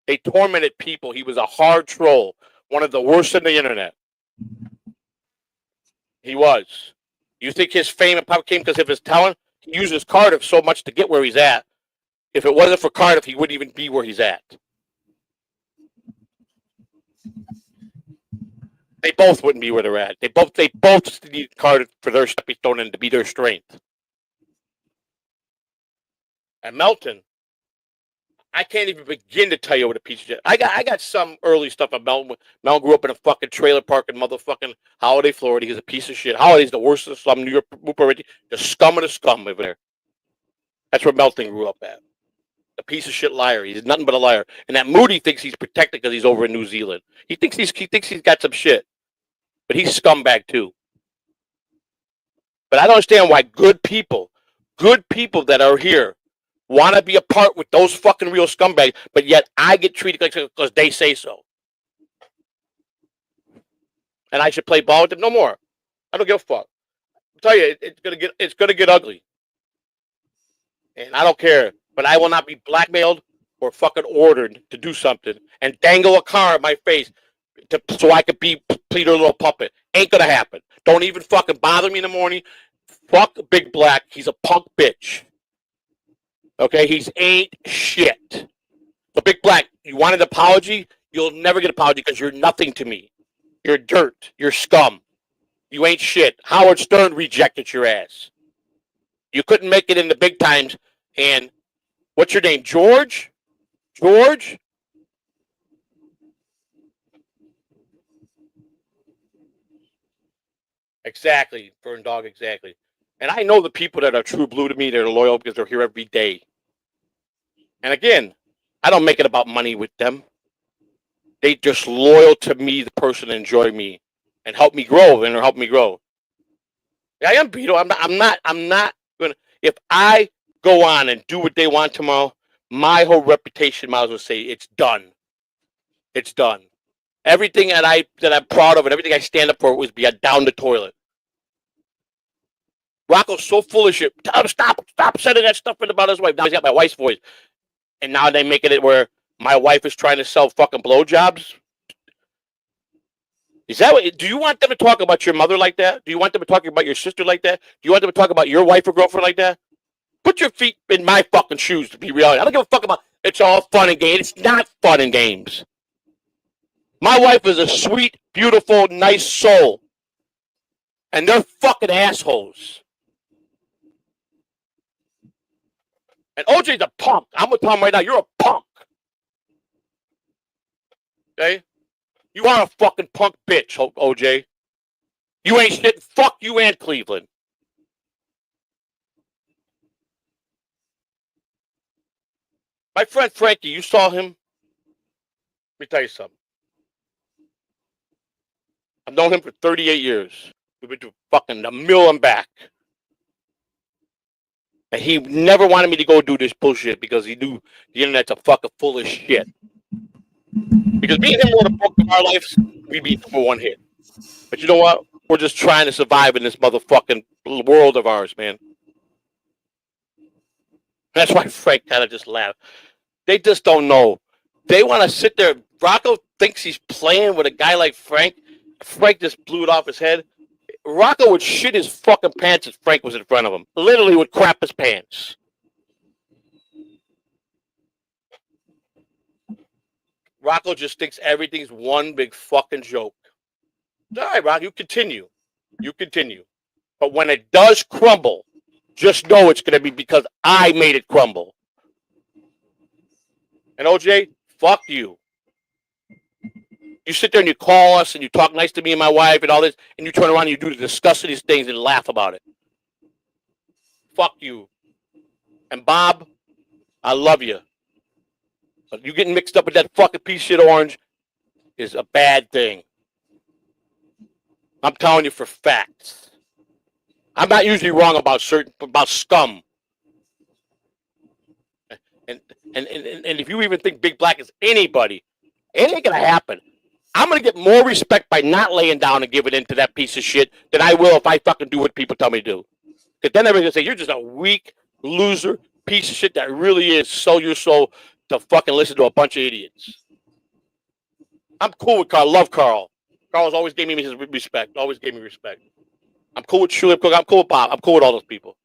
They tormented people. He was a hard troll, one of the worst on the internet. He was. You think his fame and power came because of his talent? He uses Cardiff so much to get where he's at. If it wasn't for Cardiff, he wouldn't even be where he's at. They both wouldn't be where they're at. They both need Cardiff for their stepping stone and to be their strength. And Melton, I can't even begin to tell you what a piece of shit. I got some early stuff on Melton. Melton grew up in a fucking trailer park in motherfucking Holiday, Florida. He's a piece of shit. Holiday's the worst of the slum. New York, the scum of the scum over there. That's where Melton grew up at. A piece of shit liar. He's nothing but a liar. And that Moody thinks he's protected because he's over in New Zealand. He thinks he's got some shit, but he's scumbag too. But I don't understand why good people that are here want to be a part with those fucking real scumbags, but yet I get treated like because they say so. And I should play ball with them? No more. I don't give a fuck. I'll tell you, it's gonna get ugly. And I don't care. But I will not be blackmailed or fucking ordered to do something and dangle a car in my face so I could be Peter Little Puppet. Ain't gonna happen. Don't even fucking bother me in the morning. Fuck Big Black. He's a punk bitch. Okay, he's ain't shit. So Big Black, you want an apology? You'll never get an apology because you're nothing to me. You're dirt. You're scum. You ain't shit. Howard Stern rejected your ass. You couldn't make it in the big times. And what's your name? George? George? Exactly, Fern Dog, exactly. And I know the people that are true blue to me, that are loyal because they're here every day. And again, I don't make it about money with them. They just loyal to me, the person, and enjoy me and help me grow and help me grow. Yeah, I am Beto. I'm not gonna. If I go on and do what they want tomorrow, my whole reputation might as well say it's done. It's done. Everything that I'm proud of and everything I stand up for was be down the toilet. Rocco's so full of shit. Tell him stop sending that stuff in about his wife. Now he's got my wife's voice. And now they're making it where my wife is trying to sell fucking blowjobs. Is that what? Do you want them to talk about your mother like that? Do you want them to talk about your sister like that? Do you want them to talk about your wife or girlfriend like that? Put your feet in my fucking shoes to be real. I don't give a fuck about it's all fun and games. It's not fun and games. My wife is a sweet, beautiful, nice soul. And they're fucking assholes. And OJ's a punk. I'm going to tell him right now, you're a punk. Okay? You are a fucking punk bitch, OJ. You ain't shit. Fuck you and Cleveland. My friend Frankie, you saw him? Let me tell you something. I've known him for 38 years. We've been to fucking a mill and back. And he never wanted me to go do this bullshit because he knew the internet's a fucking full of shit. Because me and him wrote a book of our lives, we'd be for one hit. But you know what? We're just trying to survive in this motherfucking world of ours, man. That's why Frank kind of just laughed. They just don't know. They want to sit there. Rocco thinks he's playing with a guy like Frank. Frank just blew it off his head. Rocco would shit his fucking pants if Frank was in front of him. Literally would crap his pants. Rocco just thinks everything's one big fucking joke. All right, Rocco, you continue. You continue. But when it does crumble, just know it's going to be because I made it crumble. And OJ, fuck you. You sit there and you call us and you talk nice to me and my wife and all this, and you turn around and you do the disgusting things and laugh about it. Fuck you. And Bob, I love you. But you getting mixed up with that fucking piece of shit Orange is a bad thing. I'm telling you for facts. I'm not usually wrong about scum. And if you even think Big Black is anybody, it ain't gonna happen. I'm gonna get more respect by not laying down and giving in to that piece of shit than I will if I fucking do what people tell me to do. Because then everybody's gonna say you're just a weak loser piece of shit that really is sell your soul to fucking listen to a bunch of idiots. I'm cool with Carl. Love Carl. Carl's always gave me his respect. Always gave me respect. I'm cool with Shulip Cook. I'm cool with Bob. I'm cool with all those people.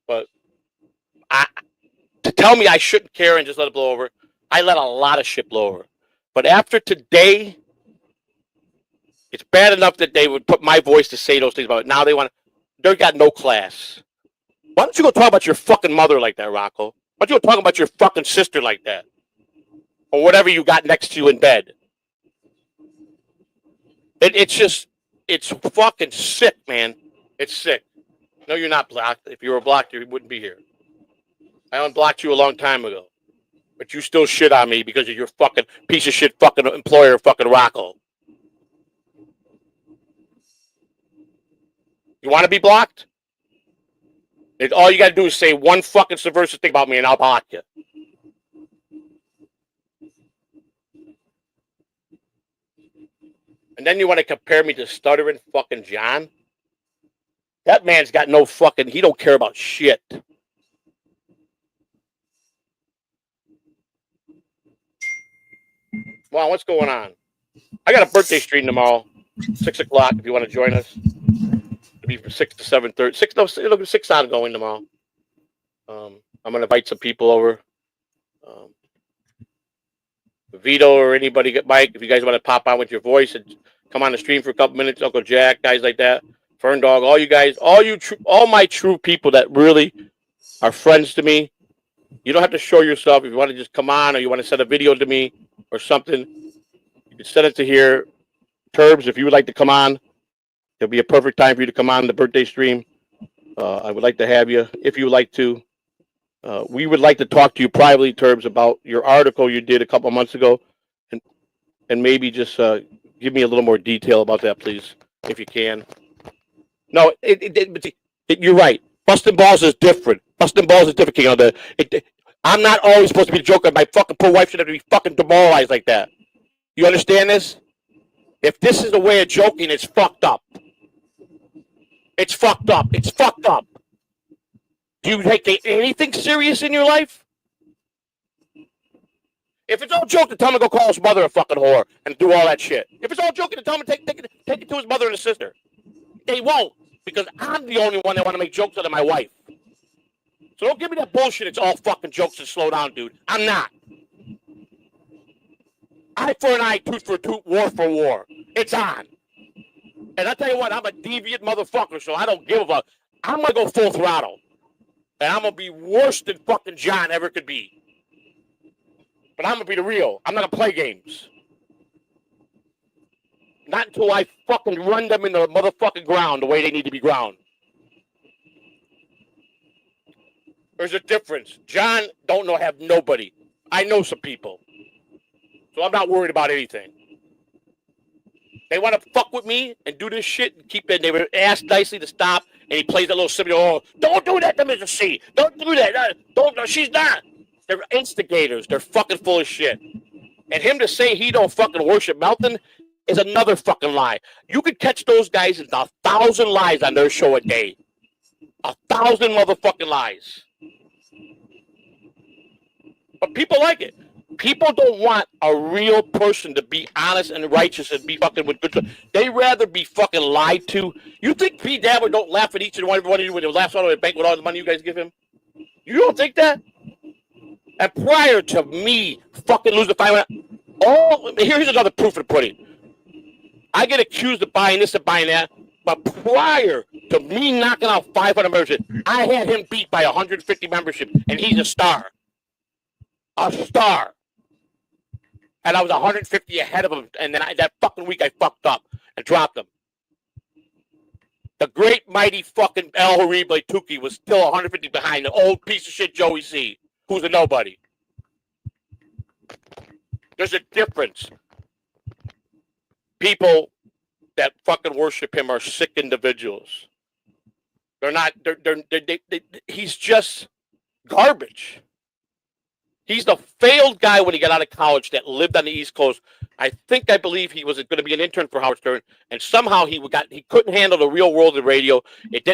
But to tell me I shouldn't care and just let it blow over, I let a lot of shit blow over. But after today, it's bad enough that they would put my voice to say those things about it. Now they got no class. Why don't you go talk about your fucking mother like that, Rocco? Why don't you go talk about your fucking sister like that? Or whatever you got next to you in bed. It's fucking sick, man. It's sick. No, you're not blocked. If you were blocked, you wouldn't be here. I unblocked you a long time ago. But you still shit on me because of your fucking piece of shit fucking employer, fucking Rocco. You want to be blocked? All you got to do is say one fucking subversive thing about me and I'll block you. And then you want to compare me to stuttering fucking John? That man's got no fucking, he don't care about shit. Wow, what's going on? I got a birthday stream tomorrow, 6 o'clock. If you want to join us, it'll be from 6 to 7:30. It'll be 6 ongoing tomorrow. I'm gonna invite some people over. Vito or anybody get Mike, if you guys want to pop on with your voice and come on the stream for a couple minutes. Uncle Jack, guys like that, Fern Dog, all you guys, all my true people that really are friends to me. You don't have to show yourself. If you want to just come on or you want to send a video to me or something, you can send it to here. Turbs, if you would like to come on, it'll be a perfect time for you to come on the birthday stream. I would like to have you if you would like to. We would like to talk to you privately, Turbs, about your article you did a couple months ago, and maybe just give me a little more detail about that, please, if you can. No, you're right. Busting balls is different. Busting balls is different, King. I'm not always supposed to be the joker. My fucking poor wife should have to be fucking demoralized like that. You understand this? If this is a way of joking, it's fucked up. It's fucked up. It's fucked up. Do you take anything serious in your life? If it's all joking, tell him to go call his mother a fucking whore and do all that shit. If it's all joking, tell him to take it to his mother and his sister. They won't, because I'm the only one that want to make jokes out of my wife. So don't give me that bullshit. It's all fucking jokes and slow down, dude. I'm not. Eye for an eye, tooth for a tooth, war for war. It's on. And I tell you what, I'm a deviant motherfucker, so I don't give a fuck. I'm going to go full throttle. And I'm going to be worse than fucking John ever could be. But I'm going to be the real. I'm not going to play games. Not until I fucking run them in the motherfucking ground the way they need to be ground. There's a difference. John don't have nobody. I know some people. So I'm not worried about anything. They want to fuck with me and do this shit and keep it. They were asked nicely to stop, and he plays that little symphony. Oh, don't do that to Mrs. C. Don't do that. Don't. She's not. They're instigators. They're fucking full of shit. And him to say he don't fucking worship Melton is another fucking lie. You could catch those guys in 1,000 lies on their show a day. 1,000 motherfucking lies. But people like it. People don't want a real person to be honest and righteous and be fucking with good. They rather be fucking lied to. You think P. Dabber don't laugh at each and every one of you when he laughs out of the bank with all the money you guys give him? You don't think that? And prior to me fucking losing here's another proof of the pudding. I get accused of buying this and buying that, but prior to me knocking out 500 memberships, I had him beat by 150 memberships, and he's a star. a star. And I was 150 ahead of him. And then that fucking week I fucked up and dropped him. The great mighty fucking El Horrible Tukey was still 150 behind the old piece of shit Joey C, who's a nobody. There's a difference. People that fucking worship him are sick individuals. They're not. He's just garbage. He's the failed guy when he got out of college that lived on the East Coast. I believe he was going to be an intern for Howard Stern, and somehow he couldn't handle the real world of radio.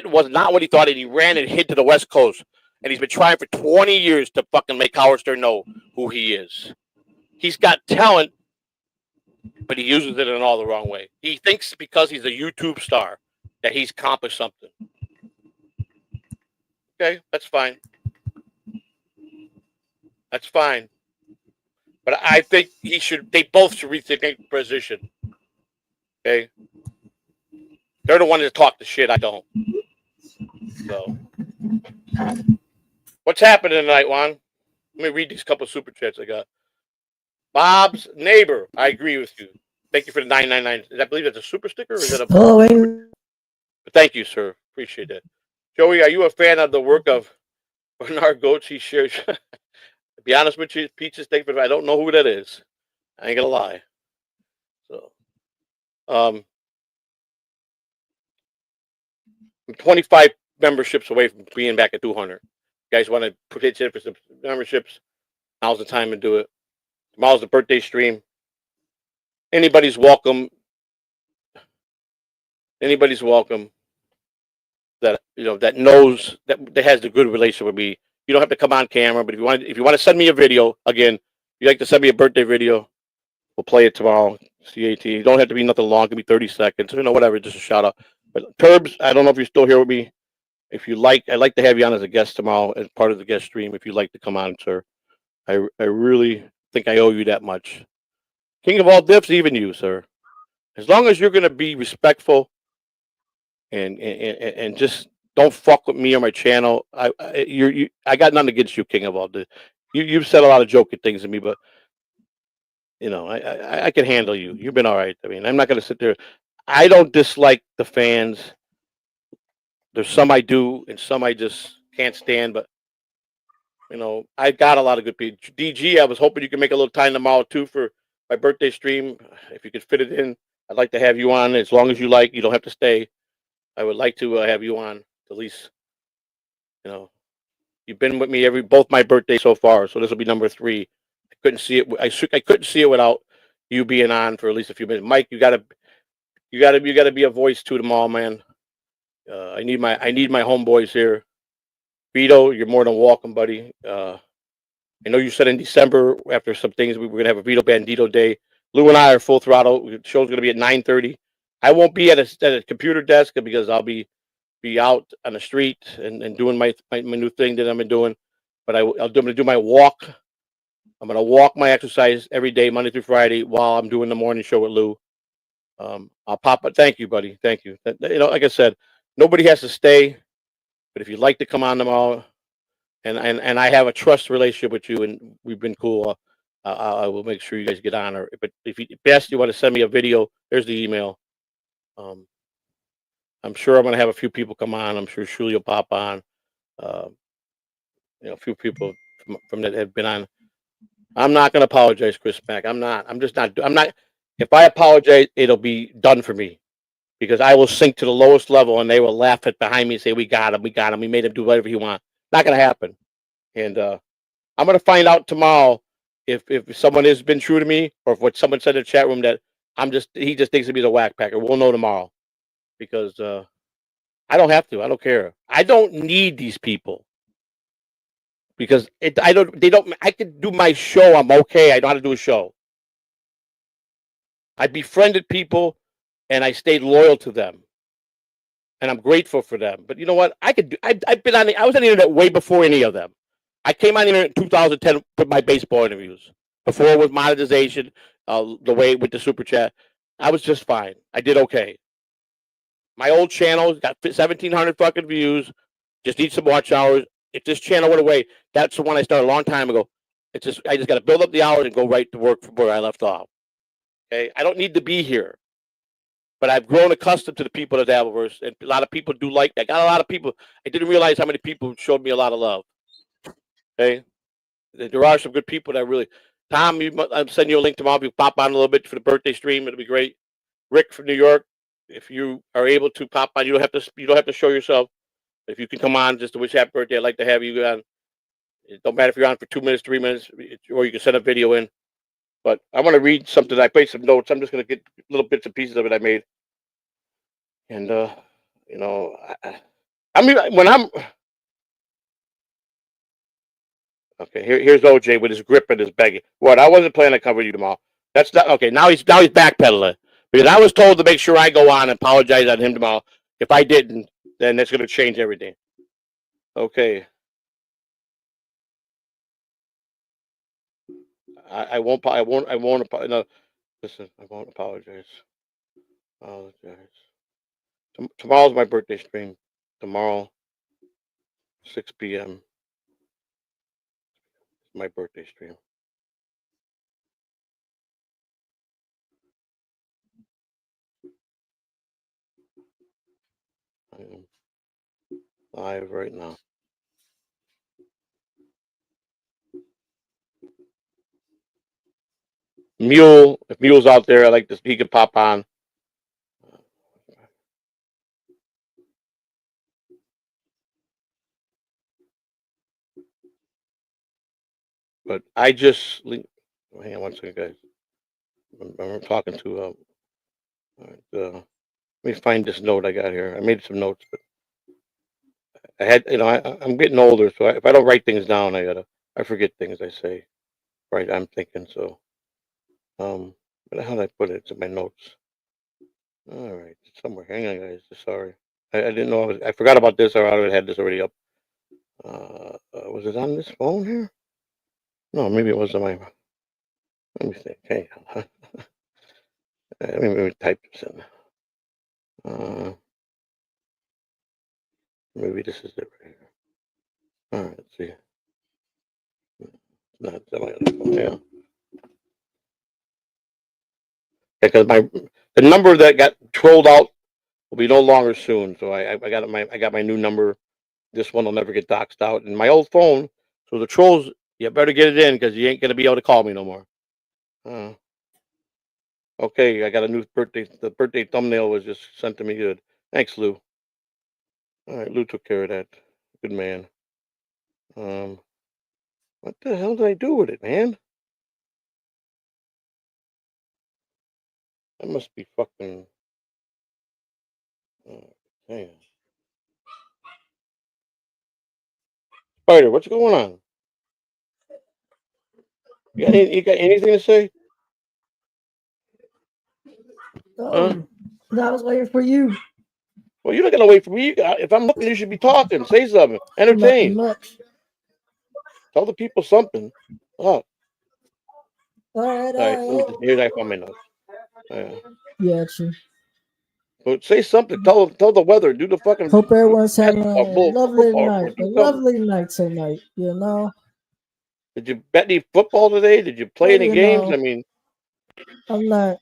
Was not what he thought, and he ran and hid to the West Coast. And he's been trying for 20 years to fucking make Howard Stern know who he is. He's got talent, but he uses it in all the wrong way. He thinks because he's a YouTube star that he's accomplished something. Okay, that's fine. That's fine. But I think they both should rethink their position. Okay? They're the ones that talk the shit, I don't. So, what's happening tonight, Juan? Let me read these couple super chats I got. Bob's neighbor, I agree with you. Thank you for the 999. I believe that's a super sticker, or is that a? But thank you, sir. Appreciate it. Joey, are you a fan of the work of Bernard Goetz? He shares. To be honest with you, Peaches, thank you for. I don't know who that is. I ain't gonna lie. So, I'm 25 memberships away from being back at 200. You guys want to put it in for some memberships? Now's the time to do it. Tomorrow's the birthday stream. Anybody's welcome. Anybody's welcome. That that knows that has a good relationship with me. You don't have to come on camera, but if you want to send me a video, again, if you'd like to send me a birthday video, we'll play it tomorrow. CAT. You don't have to be nothing long. It can be 30 seconds. Whatever. Just a shout out. But Turbs, I don't know if you're still here with me. If you like, I'd like to have you on as a guest tomorrow as part of the guest stream. If you'd like to come on, sir, I really think I owe you that much. King of all diffs, even you, sir. As long as you're going to be respectful and just don't fuck with me or my channel. I got nothing against you, King of all diffs. You've said a lot of joking things to me, but I can handle you. You've been all right. I mean, I'm not going to sit there. I don't dislike the fans. There's some I do, and some I just can't stand. But I got a lot of good people. DG, I was hoping you could make a little time tomorrow too for my birthday stream. If you could fit it in, I'd like to have you on as long as you like. You don't have to stay. I would like to have you on at least. You've been with me both my birthdays so far, so this will be number 3. I couldn't see it. I couldn't see it without you being on for at least a few minutes. Mike, you gotta be a voice to them all, man. I need my homeboys here. Vito, you're more than welcome, buddy. I know you said in December after some things we were gonna have a Vito Bandito day. Lou and I are full throttle. The show's gonna be at 9:30. I won't be at a computer desk because I'll be out on the street and doing my new thing that I've been doing. But I'm gonna do my walk. I'm gonna walk my exercise every day, Monday through Friday, while I'm doing the morning show with Lou. I'll pop up. Thank you, buddy. Thank you. Like I said, nobody has to stay, but if you'd like to come on tomorrow, and I have a trust relationship with you, and we've been cool, I will make sure you guys get on. But if you want to send me a video, there's the email. I'm sure I'm going to have a few people come on. I'm sure Shuli will pop on. A few people from that have been on. I'm not going to apologize, Chris Mack. I'm not. I'm not. If I apologize, it'll be done for me because I will sink to the lowest level and they will laugh at behind me and say, we got him. We made him do whatever he wants. Not going to happen. And I'm going to find out tomorrow if someone has been true to me or if what someone said in the chat room that he just thinks of me the whack packer. We'll know tomorrow because I don't have to. I don't care. I don't need these people because I can do my show. I'm okay. I know how to do a show. I befriended people and I stayed loyal to them. And I'm grateful for them. But you know what? I've been on I was on the internet way before any of them. I came on the internet in 2010 with my baseball interviews. Before it was monetization, the way with the super chat. I was just fine. I did okay. My old channel got 1,700 fucking views. Just need some watch hours. If this channel went away, that's the one I started a long time ago. It's just I just got to build up the hours and go right to work from where I left off. Okay, I don't need to be here, but I've grown accustomed to the people at Dabbleverse, and a lot of people do like that. Got a lot of people. I didn't realize how many people showed me a lot of love. Okay, there are some good people that really. Tom, I'm sending you a link tomorrow. If you pop on a little bit for the birthday stream, it'll be great. Rick from New York, if you are able to pop on, you don't have to show yourself. If you can come on just to wish happy birthday, I'd like to have you on. It don't matter if you're on for 2 minutes, 3 minutes, or you can send a video in. But I want to read something. I played some notes. I'm just going to get little bits and pieces of it I made. And, you know, I mean, when I'm... Okay, here's OJ with his grip and his begging. What? I wasn't planning to cover you tomorrow. That's not... Okay, now he's backpedaling. Because I was told to make sure I go on and apologize on him tomorrow. If I didn't, then that's going to change everything. Okay. I won't. No, listen, I won't apologize. Tomorrow's my birthday stream. Tomorrow, 6 p.m. My birthday stream. I am live right now. Mule, if Mule's out there, I like this. He could pop on. But I just hang on one second, guys. I'm talking to let me find this note I got here. I made some notes, but I had, you know, I'm getting older, so if I don't write things down, I forget things I say. Right, I'm thinking so. Where the hell did I put it? It's in my notes. All right, it's somewhere. Hang on, guys. Sorry, I didn't know. I forgot about this. Or I would have had this already up. Was it on this phone here? No, maybe it was on my. Let me think. Hang on. Let me type this in. Maybe this is it right here. All right, let's see. Not on my other phone. Yeah. Because the number that got trolled out will be no longer soon. So I got my new number. This one will never get doxed out. And my old phone. So the trolls, you better get it in because you ain't gonna be able to call me no more. Okay, I got a new birthday. The birthday thumbnail was just sent to me. Good. Thanks, Lou. All right, Lou took care of that. Good man. What the hell did I do with it, man? That must be fucking. Hang on. Spider, what's going on? You got anything to say? No, I was waiting for you. Well, you're not gonna wait for me. If I'm looking, you should be talking. Say something. Entertain. Much. Tell the people something. Oh. All right. Here's I found my notes. Yeah, true. But say something. Tell the weather. Do the fucking. Hope everyone's having a lovely football night. A lovely night tonight. You know. Did you bet any football today? Did you play any games? Know, I mean, I'm not.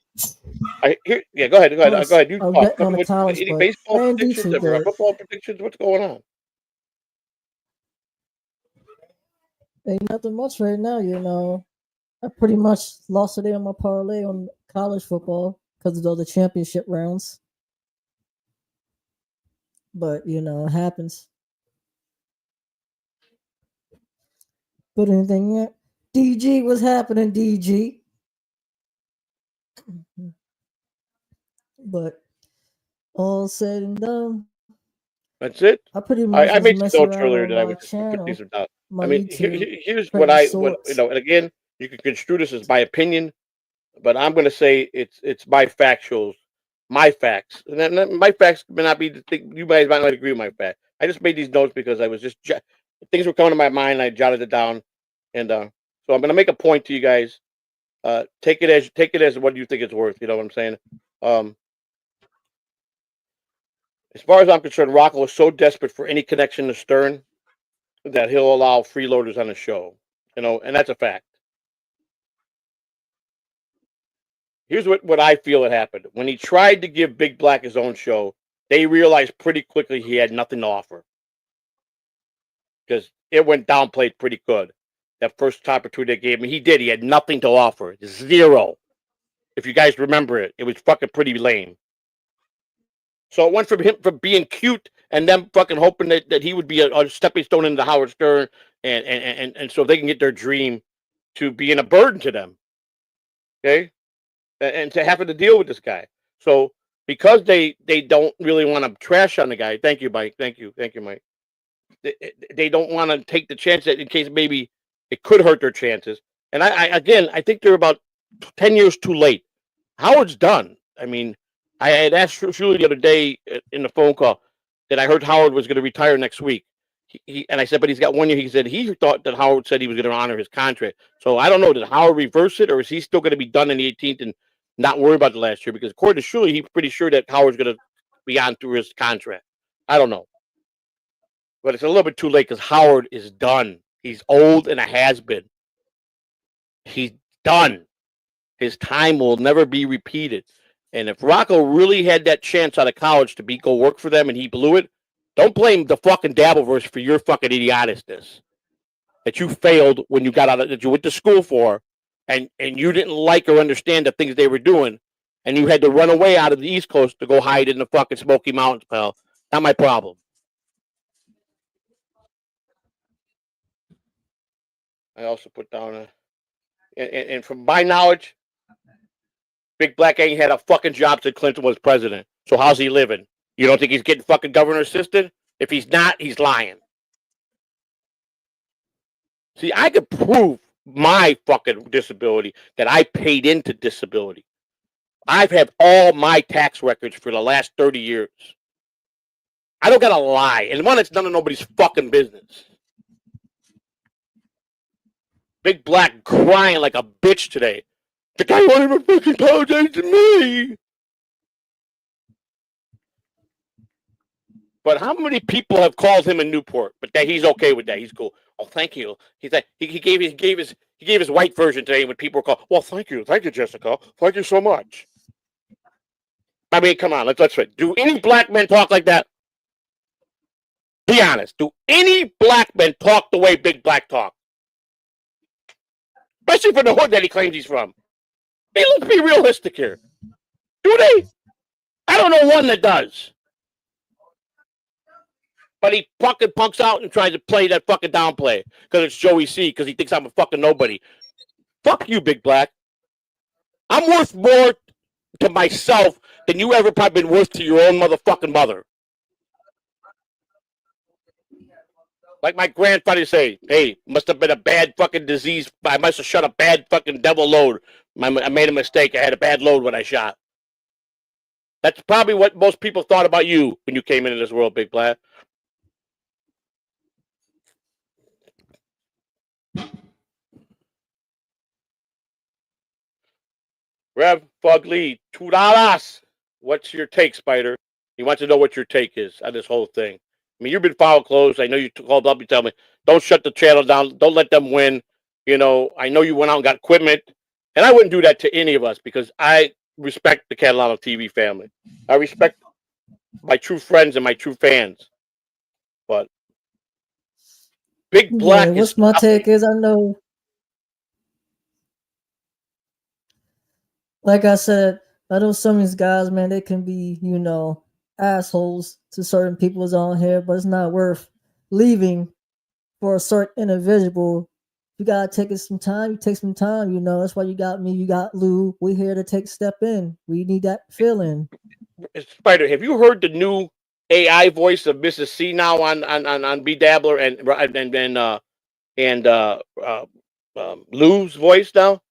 Yeah, go ahead. Go ahead. You I'm talk. betting on the college, Any but baseball playing predictions? decent, Or but football predictions? What's going on? ain't nothing much right now. You know, I pretty much lost today on my parlay on college football because of all the championship rounds. But you know, it happens. But anything yet? DG, what's happening, DG? But all said and done. That's it. I pretty much I made some messing notes around earlier on that I my would just put channel. these down. My I mean, YouTube, here's Crazy what Sorts. you know, and again, you can construe this as my opinion, but I'm going to say it's my factuals, my facts. And then my facts may not be the thing. You guys might not agree with my fact. I just made these notes because I was just things were coming to my mind. I jotted it down, and so I'm going to make a point to you guys. Take it as what you think it's worth. You know what I'm saying? As far as I'm concerned, Rocco is so desperate for any connection to Stern that he'll allow freeloaders on the show. and that's a fact. Here's what I feel had happened. When he tried to give Big Black his own show, they realized pretty quickly he had nothing to offer. Because it went downplayed pretty good. That first opportunity they gave him, he did. He had nothing to offer. Zero. If you guys remember it, it was fucking pretty lame. So it went from him from being cute and them fucking hoping that he would be a stepping stone into Howard Stern and so they can get their dream to being a burden to them. Okay? And to having to deal with this guy. So because they don't really want to trash on the guy. Thank you, Mike. Thank you, Mike. They don't want to take the chance that in case maybe it could hurt their chances. And I think they're about 10 years too late. Howard's done. I mean, I had asked Shuli the other day in the phone call that I heard Howard was going to retire next week. And I said, but he's got 1 year. He said he thought that Howard said he was going to honor his contract. So I don't know. Did Howard reverse it, or is he still going to be done in the 18th and not worry about the last year? Because according to Shuli, he's pretty sure that Howard's going to be on through his contract. I don't know. But it's a little bit too late because Howard is done. He's old and a has-been. He's done. His time will never be repeated. And if Rocco really had that chance out of college to go work for them and he blew it, don't blame the fucking Dabbleverse for your fucking idioticness that you failed when you got out of that you went to school for, and you didn't like or understand the things they were doing, and you had to run away out of the East Coast to go hide in the fucking Smoky Mountains, pal. Not my problem. I also put down and from my knowledge, Big Black ain't had a fucking job since Clinton was president. So how's he living? You don't think he's getting fucking governor assisted? If he's not, he's lying. See, I could prove my fucking disability that I paid into disability. I've had all my tax records for the last 30 years. I don't gotta lie. And one, it's none of nobody's fucking business. Big Black crying like a bitch today. The guy won't even fucking apologize to me. But how many people have called him in Newport? But that he's okay with that. He's cool. Oh, thank you. He's like he gave his white version today when people were called. Well, thank you, Jessica. Thank you so much. I mean, come on, let's face. Do any black men talk like that? Be honest. Do any black men talk the way Big Black talk? Especially from the hood that he claims he's from. Hey, let's be realistic here. Do they? I don't know one that does. But he fucking punks out and tries to play that fucking downplay because it's Joey C. because he thinks I'm a fucking nobody. Fuck you, Big Black. I'm worth more to myself than you ever probably been worth to your own motherfucking mother. Like my grandfather say, hey, must have been a bad fucking disease. I must have shot a bad fucking devil load. I made a mistake. I had a bad load when I shot. That's probably what most people thought about you when you came into this world, Big Black. Rev Fugly, $2. What's your take, Spider? He wants to know what your take is on this whole thing. I mean, you've been foul closed. I know you called up. You tell me, don't shut the channel down. Don't let them win. You know, I know you went out and got equipment. And I wouldn't do that to any of us because I respect the Catalano TV family. I respect my true friends and my true fans. But Big Black Yeah, what's my take is I know, like I said, I know some of these guys, man, they can be, you know, assholes to certain people's on here, but it's not worth leaving for a certain individual. You gotta take it some time. You take some time, you know. That's why you got me. You got Lou. We're here to take step in. We need that feeling. Spider, have you heard the new AI voice of Mrs. C now on B Dabbler and Lou's voice now?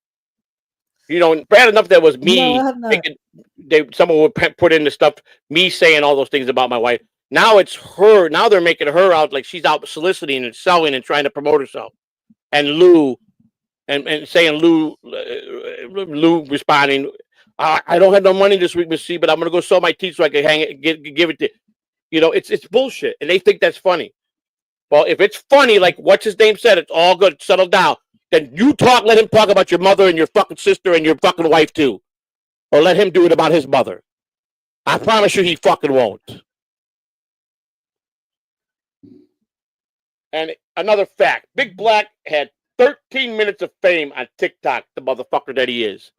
You know, bad enough that was me. No, I have not. Someone would put in the stuff, me saying all those things about my wife. Now it's her. Now they're making her out like she's out soliciting and selling and trying to promote herself. And Lou, and saying Lou responding, I don't have no money this week, Miss C, but I'm gonna go sell my teeth so I can hang it, give it to, you know, it's bullshit, and they think that's funny. Well, if it's funny, like what's his name said, it's all good, settle down. then you talk. Let him talk about your mother and your fucking sister and your fucking wife too, or let him do it about his mother. I promise you, he fucking won't. And another fact: Big Black had 13 minutes of fame on TikTok. The motherfucker that he is.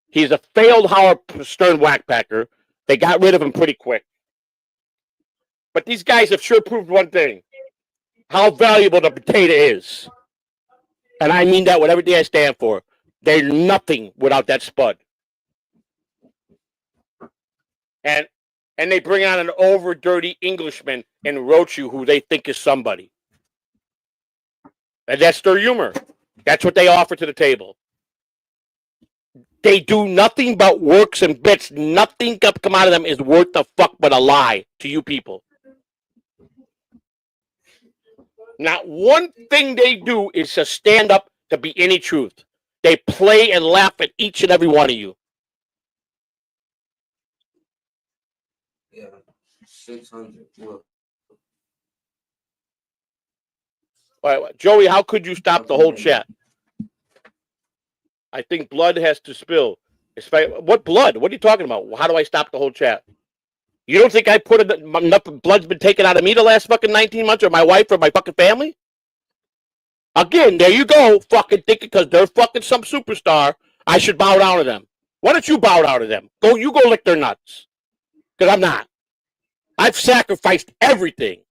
He's a failed Howard Stern whackpacker. They got rid of him pretty quick. But these guys have sure proved one thing: how valuable the potato is. And I mean that with everything I stand for. They're nothing without that spud. And they bring on an over dirty Englishman in Rochu who they think is somebody. And that's their humor. That's what they offer to the table. They do nothing but works and bits. Nothing come out of them is worth the fuck but a lie to you people. Not one thing they do is to stand up to be any truth. They play and laugh at each and every one of you. Yeah, 600. Look. All right, Joey, how could you stop the whole chat? I think blood has to spill. What blood? What are you talking about? How do I stop the whole chat? You don't think I put enough blood's been taken out of me the last fucking 19 months, or my wife, or my fucking family? Again, there you go, fucking thinking because they're fucking some superstar, I should bow down to them. Why don't you bow down to them? You go lick their nuts. Because I'm not. I've sacrificed everything.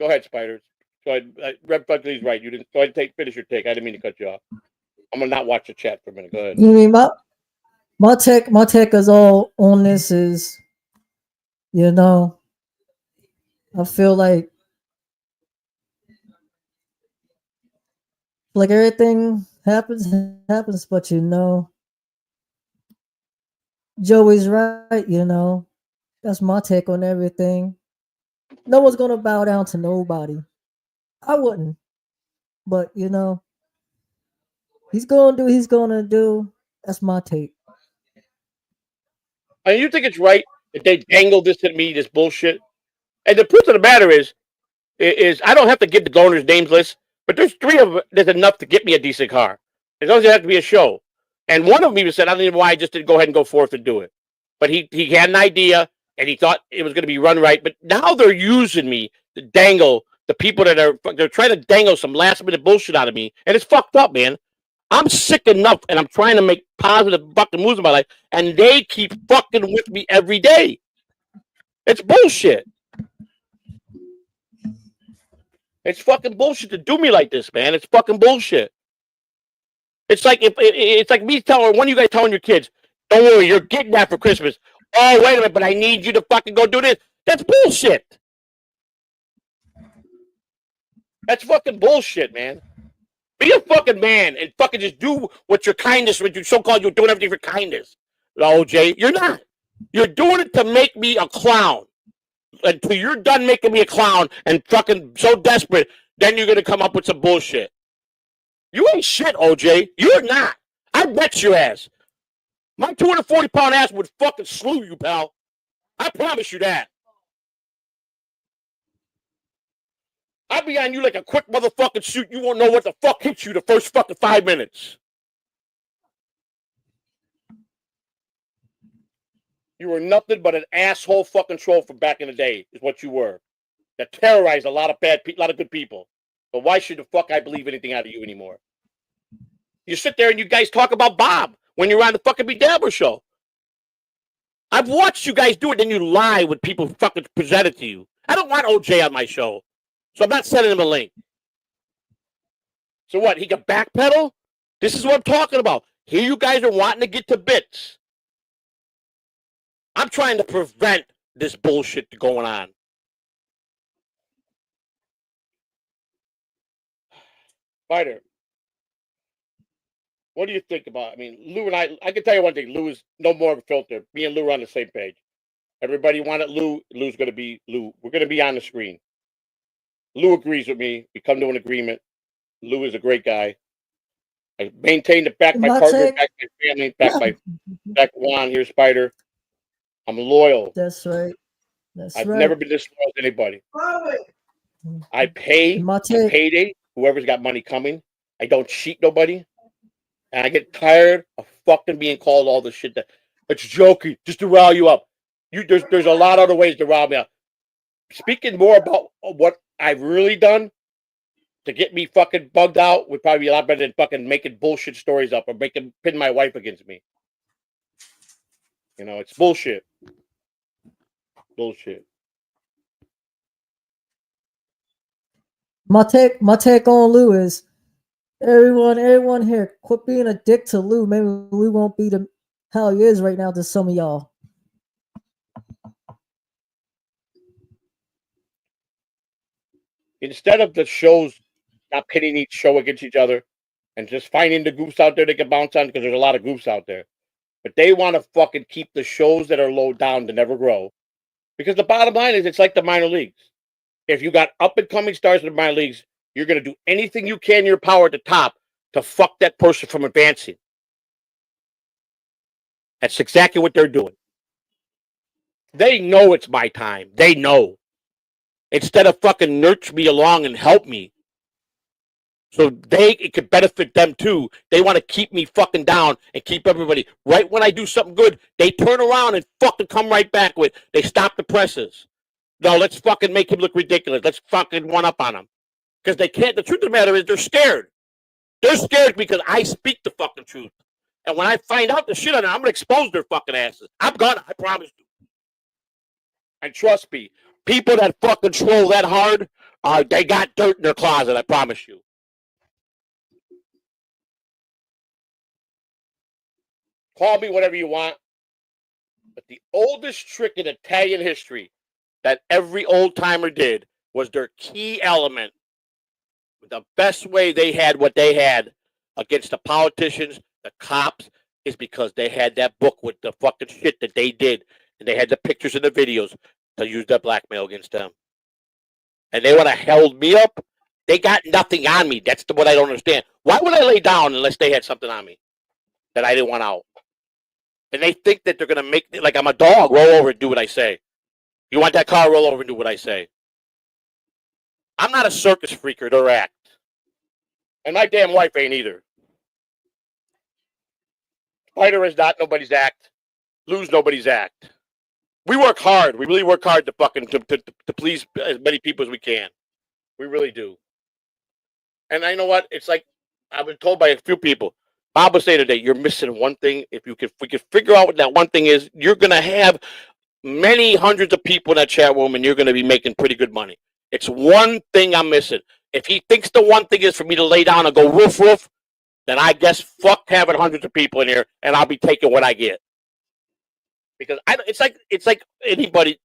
Go ahead, Spiders. Go ahead. Reb Buckley's right. You didn't. Go ahead and finish your take. I didn't mean to cut you off. I'm gonna not watch the chat for a minute. Go ahead. You mean my take is all on this is, you know, I feel like everything happens, but you know, Joey's right. You know, that's my take on everything. No one's gonna bow down to nobody. I wouldn't, but you know, he's gonna do. He's gonna do. That's my take. I mean, you think it's right that they dangle this at me, this bullshit? And the truth of the matter is I don't have to give the donors' names list, but there's 3 of them that's enough to get me a decent car. It doesn't have to be a show. And one of them even said, I don't know why I just didn't go ahead and go forth and do it. But he had an idea, and he thought it was going to be run right. But now they're using me to dangle the people they're trying to dangle some last-minute bullshit out of me. And it's fucked up, man. I'm sick enough, and I'm trying to make positive fucking moves in my life, and they keep fucking with me every day. It's bullshit. It's fucking bullshit to do me like this, man. It's fucking bullshit. It's like it's like me telling one of you guys telling your kids, "Don't worry, you're getting that for Christmas." Oh, wait a minute, but I need you to fucking go do this. That's bullshit. That's fucking bullshit, man. Be a fucking man and fucking just do what your kindness, what you so-called you're doing everything for kindness. OJ, you're not. You're doing it to make me a clown. Until you're done making me a clown and fucking so desperate, then you're gonna come up with some bullshit. You ain't shit, OJ. You're not. I bet your ass. My 240-pound ass would fucking slew you, pal. I promise you that. I'd be on you like a quick motherfucking shoot. You won't know what the fuck hit you the first fucking 5 minutes. You were nothing but an asshole fucking troll from back in the day, is what you were. That terrorized a lot of good people. But why should the fuck I believe anything out of you anymore? You sit there and you guys talk about Bob when you're on the fucking B. Dabber show. I've watched you guys do it, then you lie when people fucking present it to you. I don't want OJ on my show, so I'm not sending him a link. So what, he can backpedal? This is what I'm talking about. Here you guys are wanting to get to bits. I'm trying to prevent this bullshit going on. Spider, what do you think about? I mean, Lou and I can tell you one thing. Lou is no more of a filter. Me and Lou are on the same page. Everybody wanted Lou. Lou's going to be Lou. We're going to be on the screen. Lou agrees with me. We come to an agreement. Lou is a great guy. I maintain to back my partner, back my family, back Juan here, Spider. I'm loyal. That's right. I've never been this loyal to anybody. I pay payday whoever's got money coming. I don't cheat nobody. And I get tired of fucking being called all the shit that it's joking just to rile you up. There's a lot of other ways to rile me up. Speaking more about what I've really done to get me fucking bugged out would probably be a lot better than fucking making bullshit stories up or pin my wife against me. You know, it's bullshit. Bullshit. My take on Lou is everyone here quit being a dick to Lou. Maybe Lou won't be the how he is right now to some of y'all. Instead of the shows not pitting each show against each other and just finding the goofs out there they can bounce on, because there's a lot of goofs out there. But they want to fucking keep the shows that are low down to never grow. Because the bottom line is it's like the minor leagues. If you got up-and-coming stars in the minor leagues, you're going to do anything you can in your power at the top to fuck that person from advancing. That's exactly what they're doing. They know it's my time. They know. Instead of fucking nurture me along and help me, so it could benefit them too. They want to keep me fucking down and keep everybody. Right when I do something good, they turn around and fucking come right back with, they stop the presses. No, let's fucking make him look ridiculous. Let's fucking one up on him. Because they can't. The truth of the matter is they're scared. They're scared because I speak the fucking truth. And when I find out the shit on it, I'm going to expose their fucking asses. I'm gonna. I promise you. And trust me, people that fucking troll that hard, they got dirt in their closet. I promise you. Call me whatever you want. But the oldest trick in Italian history that every old timer did was their key element. The best way they had what they had against the politicians, the cops, is because they had that book with the fucking shit that they did. And they had the pictures and the videos to use that blackmail against them. And they would have held me up. They got nothing on me. That's what I don't understand. Why would I lay down unless they had something on me that I didn't want out? And they think that they're going to make, like I'm a dog, roll over and do what I say. You want that car, roll over and do what I say. I'm not a circus freaker or act. And my damn wife ain't either. Spider is not nobody's act. Lou's nobody's act. We work hard. We really work hard to fucking to please as many people as we can. We really do. And I know what? It's like I've been told by a few people. Bob was saying today, you're missing one thing. If we could figure out what that one thing is, you're gonna have many hundreds of people in that chat room, and you're gonna be making pretty good money. It's one thing I'm missing. If he thinks the one thing is for me to lay down and go woof woof, then I guess fuck having hundreds of people in here, and I'll be taking what I get. Because it's like anybody.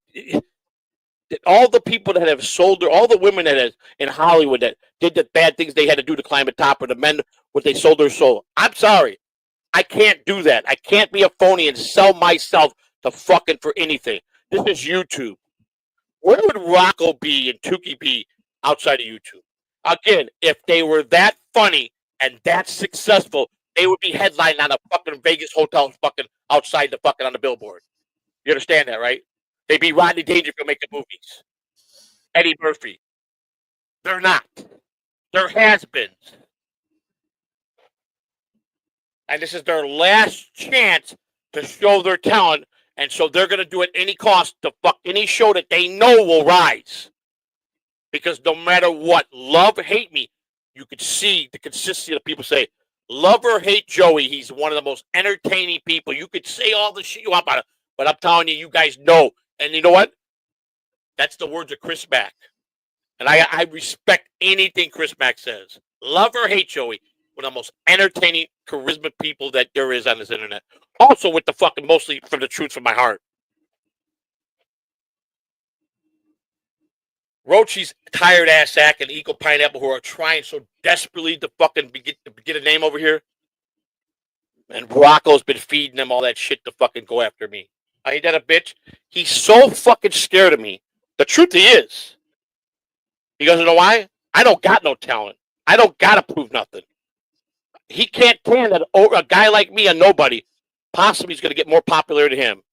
All the people that have sold all the women that have in Hollywood that did the bad things they had to do to climb the top, or the men what they sold their soul. I'm sorry, I can't do that. I can't be a phony and sell myself to fucking for anything. This is YouTube. Where would Rocco be and Tukey be outside of YouTube? Again, if they were that funny and that successful, they would be headlining on a fucking Vegas hotel fucking outside the fucking on the billboard. You understand that, right? They'd be Rodney Dangerfield making movies. Eddie Murphy. They're not. They're has-beens. And this is their last chance to show their talent, and so they're going to do it at any cost to fuck any show that they know will rise. Because no matter what, love or hate me, you could see the consistency of people say, love or hate Joey, he's one of the most entertaining people. You could say all the shit you want about it, but I'm telling you, you guys know. And you know what? That's the words of Chris Mack. And I respect anything Chris Mack says. Love or hate Joey, one of the most entertaining, charisma people that there is on this internet. Also with the fucking mostly from the truth from my heart. Rochi's tired ass sack and Eagle Pineapple, who are trying so desperately to fucking get a name over here. And Rocco's been feeding them all that shit to fucking go after me. Ain't that a bitch? He's so fucking scared of me. The truth is. Because you know why? I don't got no talent. I don't gotta prove nothing. He can't stand that a guy like me, a nobody, possibly is gonna get more popular than him.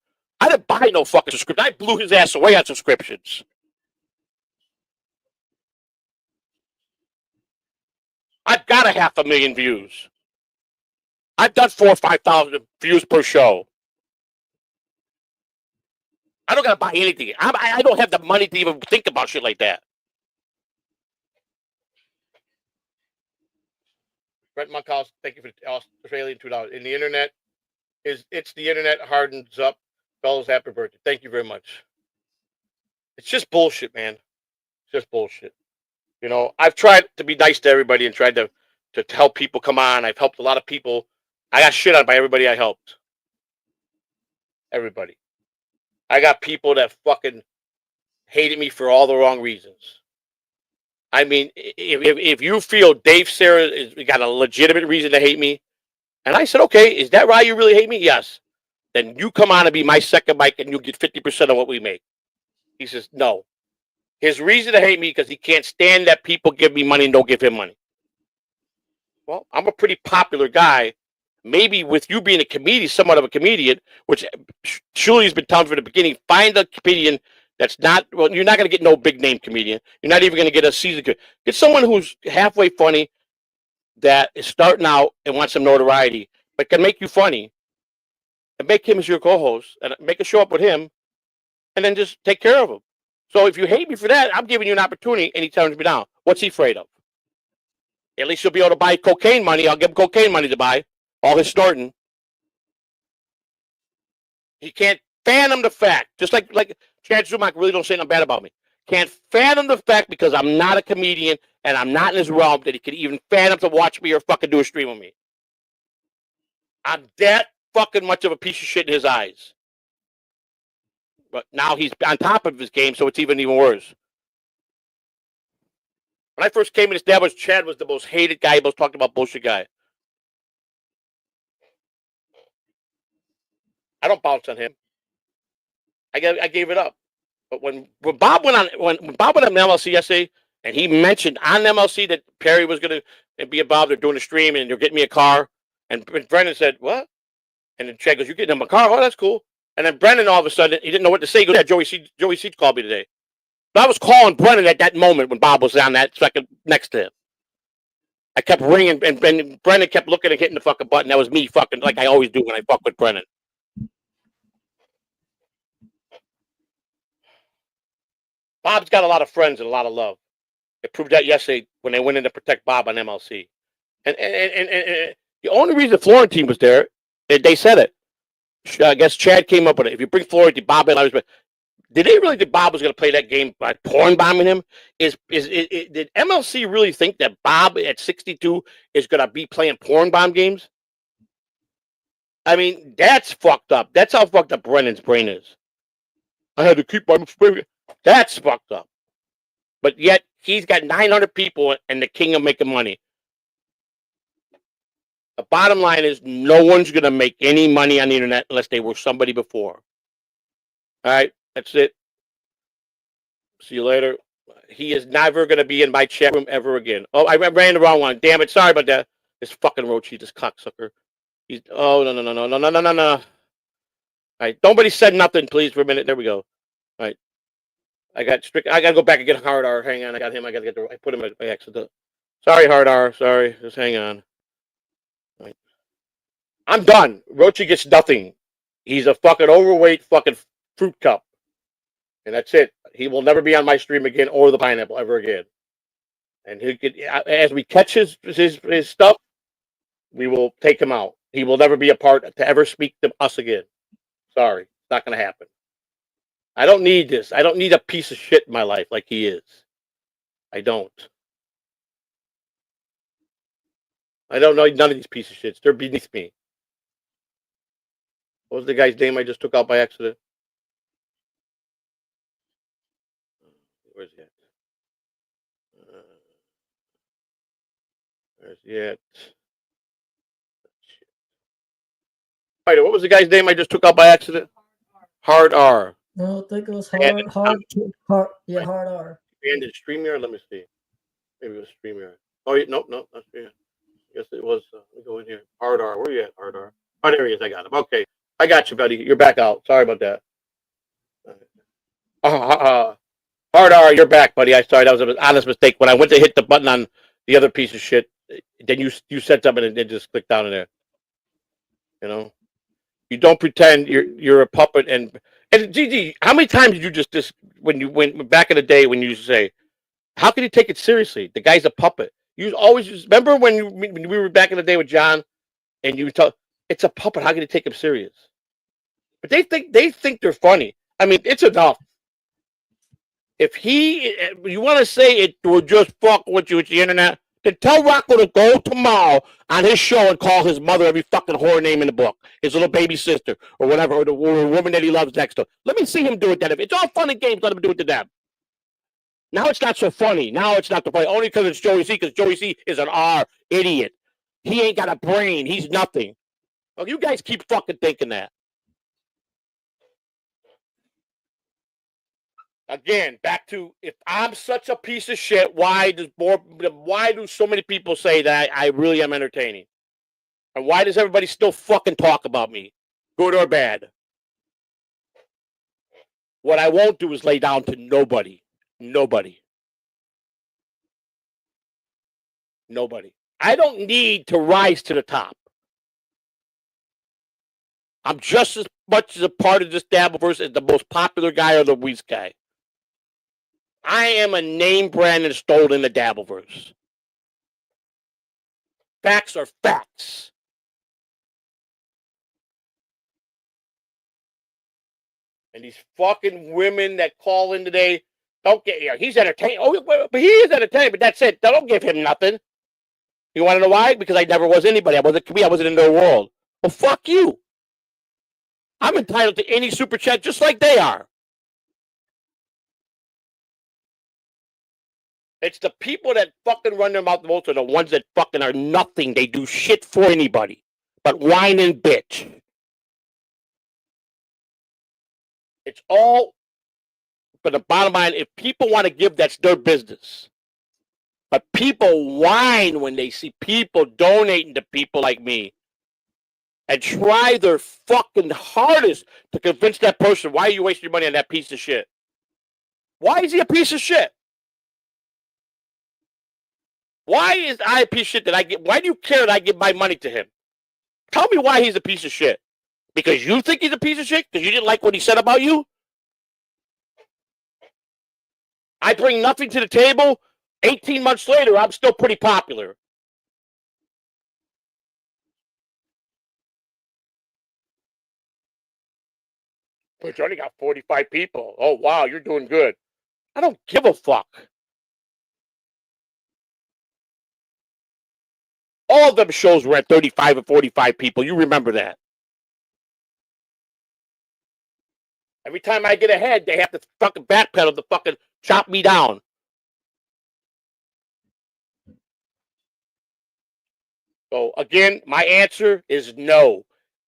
I didn't buy no fucking subscription. I blew his ass away on subscriptions. I've got 500,000 views. I've done 4,000 or 5,000 views per show. I don't gotta buy anything. I don't have the money to even think about shit like that. Brett Monkhouse, thank you for the Australian $2. In the internet it's the internet hardens up. Fellas, happy birthday. Thank you very much. It's just bullshit, man. It's just bullshit. You know, I've tried to be nice to everybody and tried to help people come on. I've helped a lot of people. I got shit on by everybody I helped. Everybody. I got people that fucking hated me for all the wrong reasons. I mean, if you feel Dave Sarah is got a legitimate reason to hate me, and I said, okay, is that why you really hate me? Yes. Then you come on and be my second mic and you'll get 50% of what we make. He says, no. His reason to hate me because he can't stand that people give me money and don't give him money. Well, I'm a pretty popular guy. Maybe with you being a comedian, somewhat of a comedian, which Shuley's been telling me from the beginning, find a comedian that's not, well, you're not going to get no big name comedian. You're not even going to get a season. Get someone who's halfway funny that is starting out and wants some notoriety, but can make you funny and make him as your co-host and make a show up with him and then just take care of him. So if you hate me for that, I'm giving you an opportunity and he turns me down. What's he afraid of? At least he'll be able to buy cocaine money. I'll give him cocaine money to buy. All his snorting. He can't fathom the fact, just like Chad Zumock really don't say nothing bad about me. Can't fathom the fact because I'm not a comedian and I'm not in his realm that he could even fathom to watch me or fucking do a stream with me. I'm that fucking much of a piece of shit in his eyes. But now he's on top of his game, so it's even worse. When I first came and established, Chad was the most hated guy, most talked about bullshit guy. I don't bounce on him. I gave it up. But when Bob went on MLC yesterday, and he mentioned on MLC that Perry was going to be involved, they're doing a stream and they're getting me a car, and Brendan said, "What?" And then Chad goes, "You're getting him a car? Oh, that's cool." And then Brendan all of a sudden he didn't know what to say. He goes, "Yeah, Joey C called me today." But I was calling Brendan at that moment when Bob was on that second next to him. I kept ringing, and Brendan kept looking and hitting the fucking button. That was me fucking like I always do when I fuck with Brendan. Bob's got a lot of friends and a lot of love. It proved that yesterday when they went in to protect Bob on MLC. And the only reason Florentine was there, they said it. I guess Chad came up with it. If you bring Florentine, Bob and I was. Did they really think Bob was going to play that game by porn bombing him? Did MLC really think that Bob at 62 is going to be playing porn bomb games? I mean, that's fucked up. That's how fucked up Brennan's brain is. I had to keep my spirit. That's fucked up. But yet, he's got 900 people and the king of making money. The bottom line is no one's going to make any money on the internet unless they were somebody before. All right, that's it. See you later. He is never going to be in my chat room ever again. Oh, I ran the wrong one. Damn it. Sorry about that. This fucking Rochi, this cocksucker. No. All right, nobody said nothing, please, for a minute. There we go. All right. I got to go back and get Hard R. Hang on. I got him. I put him by accident. Sorry, Hard R. Sorry. Just hang on. All right. I'm done. Rochi gets nothing. He's a fucking overweight fucking fruit cup. And that's it. He will never be on my stream again or the pineapple ever again. And he could, as we catch his stuff, we will take him out. He will never be a part to ever speak to us again. Sorry. It's not going to happen. I don't need this. I don't need a piece of shit in my life like he is. I don't. I don't know none of these pieces of shits. They're beneath me. What was the guy's name I just took out by accident? Where's he at? Where's he at? All right, what was the guy's name I just took out by accident? Hard R. No, I think it was hard R. And did Streamyard? Let me see. Maybe it was Streamyard. Oh, nope, not Streamyard. Yes, it was. Let me go in here. Hard R. Where are you at, Hard R? Oh, there he is. I got him. Okay. I got you, buddy. You're back out. Sorry about that. Hard R, you're back, buddy. That was an honest mistake. When I went to hit the button on the other piece of shit, then you said something and then just click down in there. You know, you don't pretend you're a puppet. And Gigi, how many times did you just when you went back in the day when you used to say, how can you take it seriously? The guy's a puppet. You always remember when we were back in the day with John, and you talk, it's a puppet. How can you take him serious? But they think they're funny. I mean, it's enough. If you want to say it would just fuck with you with the internet, then tell Rocco to go tomorrow on his show and call his mother every fucking horror name in the book, his little baby sister or whatever, or the woman that he loves next to. Let me see him do it. Then if it's all fun and games, let him do it to them. Now it's not so funny. Now it's not so funny only because it's Joey C. Because Joey C. is an R idiot. He ain't got a brain. He's nothing. Well, you guys keep fucking thinking that. Again, back to if I'm such a piece of shit, why do so many people say that I really am entertaining? And why does everybody still fucking talk about me, good or bad? What I won't do is lay down to nobody. Nobody. I don't need to rise to the top. I'm just as much as a part of this Dabbleverse as the most popular guy or the weakest guy. I am a name brand installed in the Dabbleverse. Facts are facts. And these fucking women that call in today, don't get here. He's entertaining. Oh, but he is entertaining, but that's it. Don't give him nothing. You want to know why? Because I never was anybody. I wasn't me. I wasn't in their world. Well, fuck you. I'm entitled to any super chat just like they are. It's the people that fucking run their mouth the most are the ones that fucking are nothing. They do shit for anybody but whine and bitch. It's all, but the bottom line, if people want to give, that's their business. But people whine when they see people donating to people like me and try their fucking hardest to convince that person, why are you wasting your money on that piece of shit? Why is he a piece of shit? Why is I a piece of shit that I get? Why do you care that I give my money to him? Tell me why he's a piece of shit. Because you think he's a piece of shit? Because you didn't like what he said about you? I bring nothing to the table. 18 months later, I'm still pretty popular. But you only got 45 people. Oh, wow, you're doing good. I don't give a fuck. All of them shows were at 35 and 45 people. You remember that. Every time I get ahead, they have to fucking backpedal to fucking chop me down. So, again, my answer is no.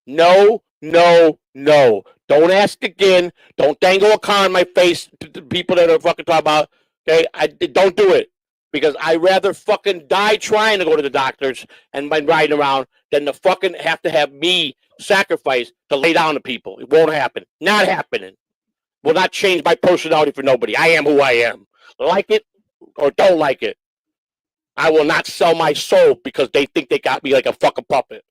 No, no, no. Don't ask again. Don't dangle a car in my face to the people that are fucking talking about. Okay, don't do it. Because I'd rather fucking die trying to go to the doctors and by riding around than to fucking have to have me sacrifice to lay down to people. It won't happen. Not happening. Will not change my personality for nobody. I am who I am. Like it or don't like it. I will not sell my soul because they think they got me like a fucking puppet.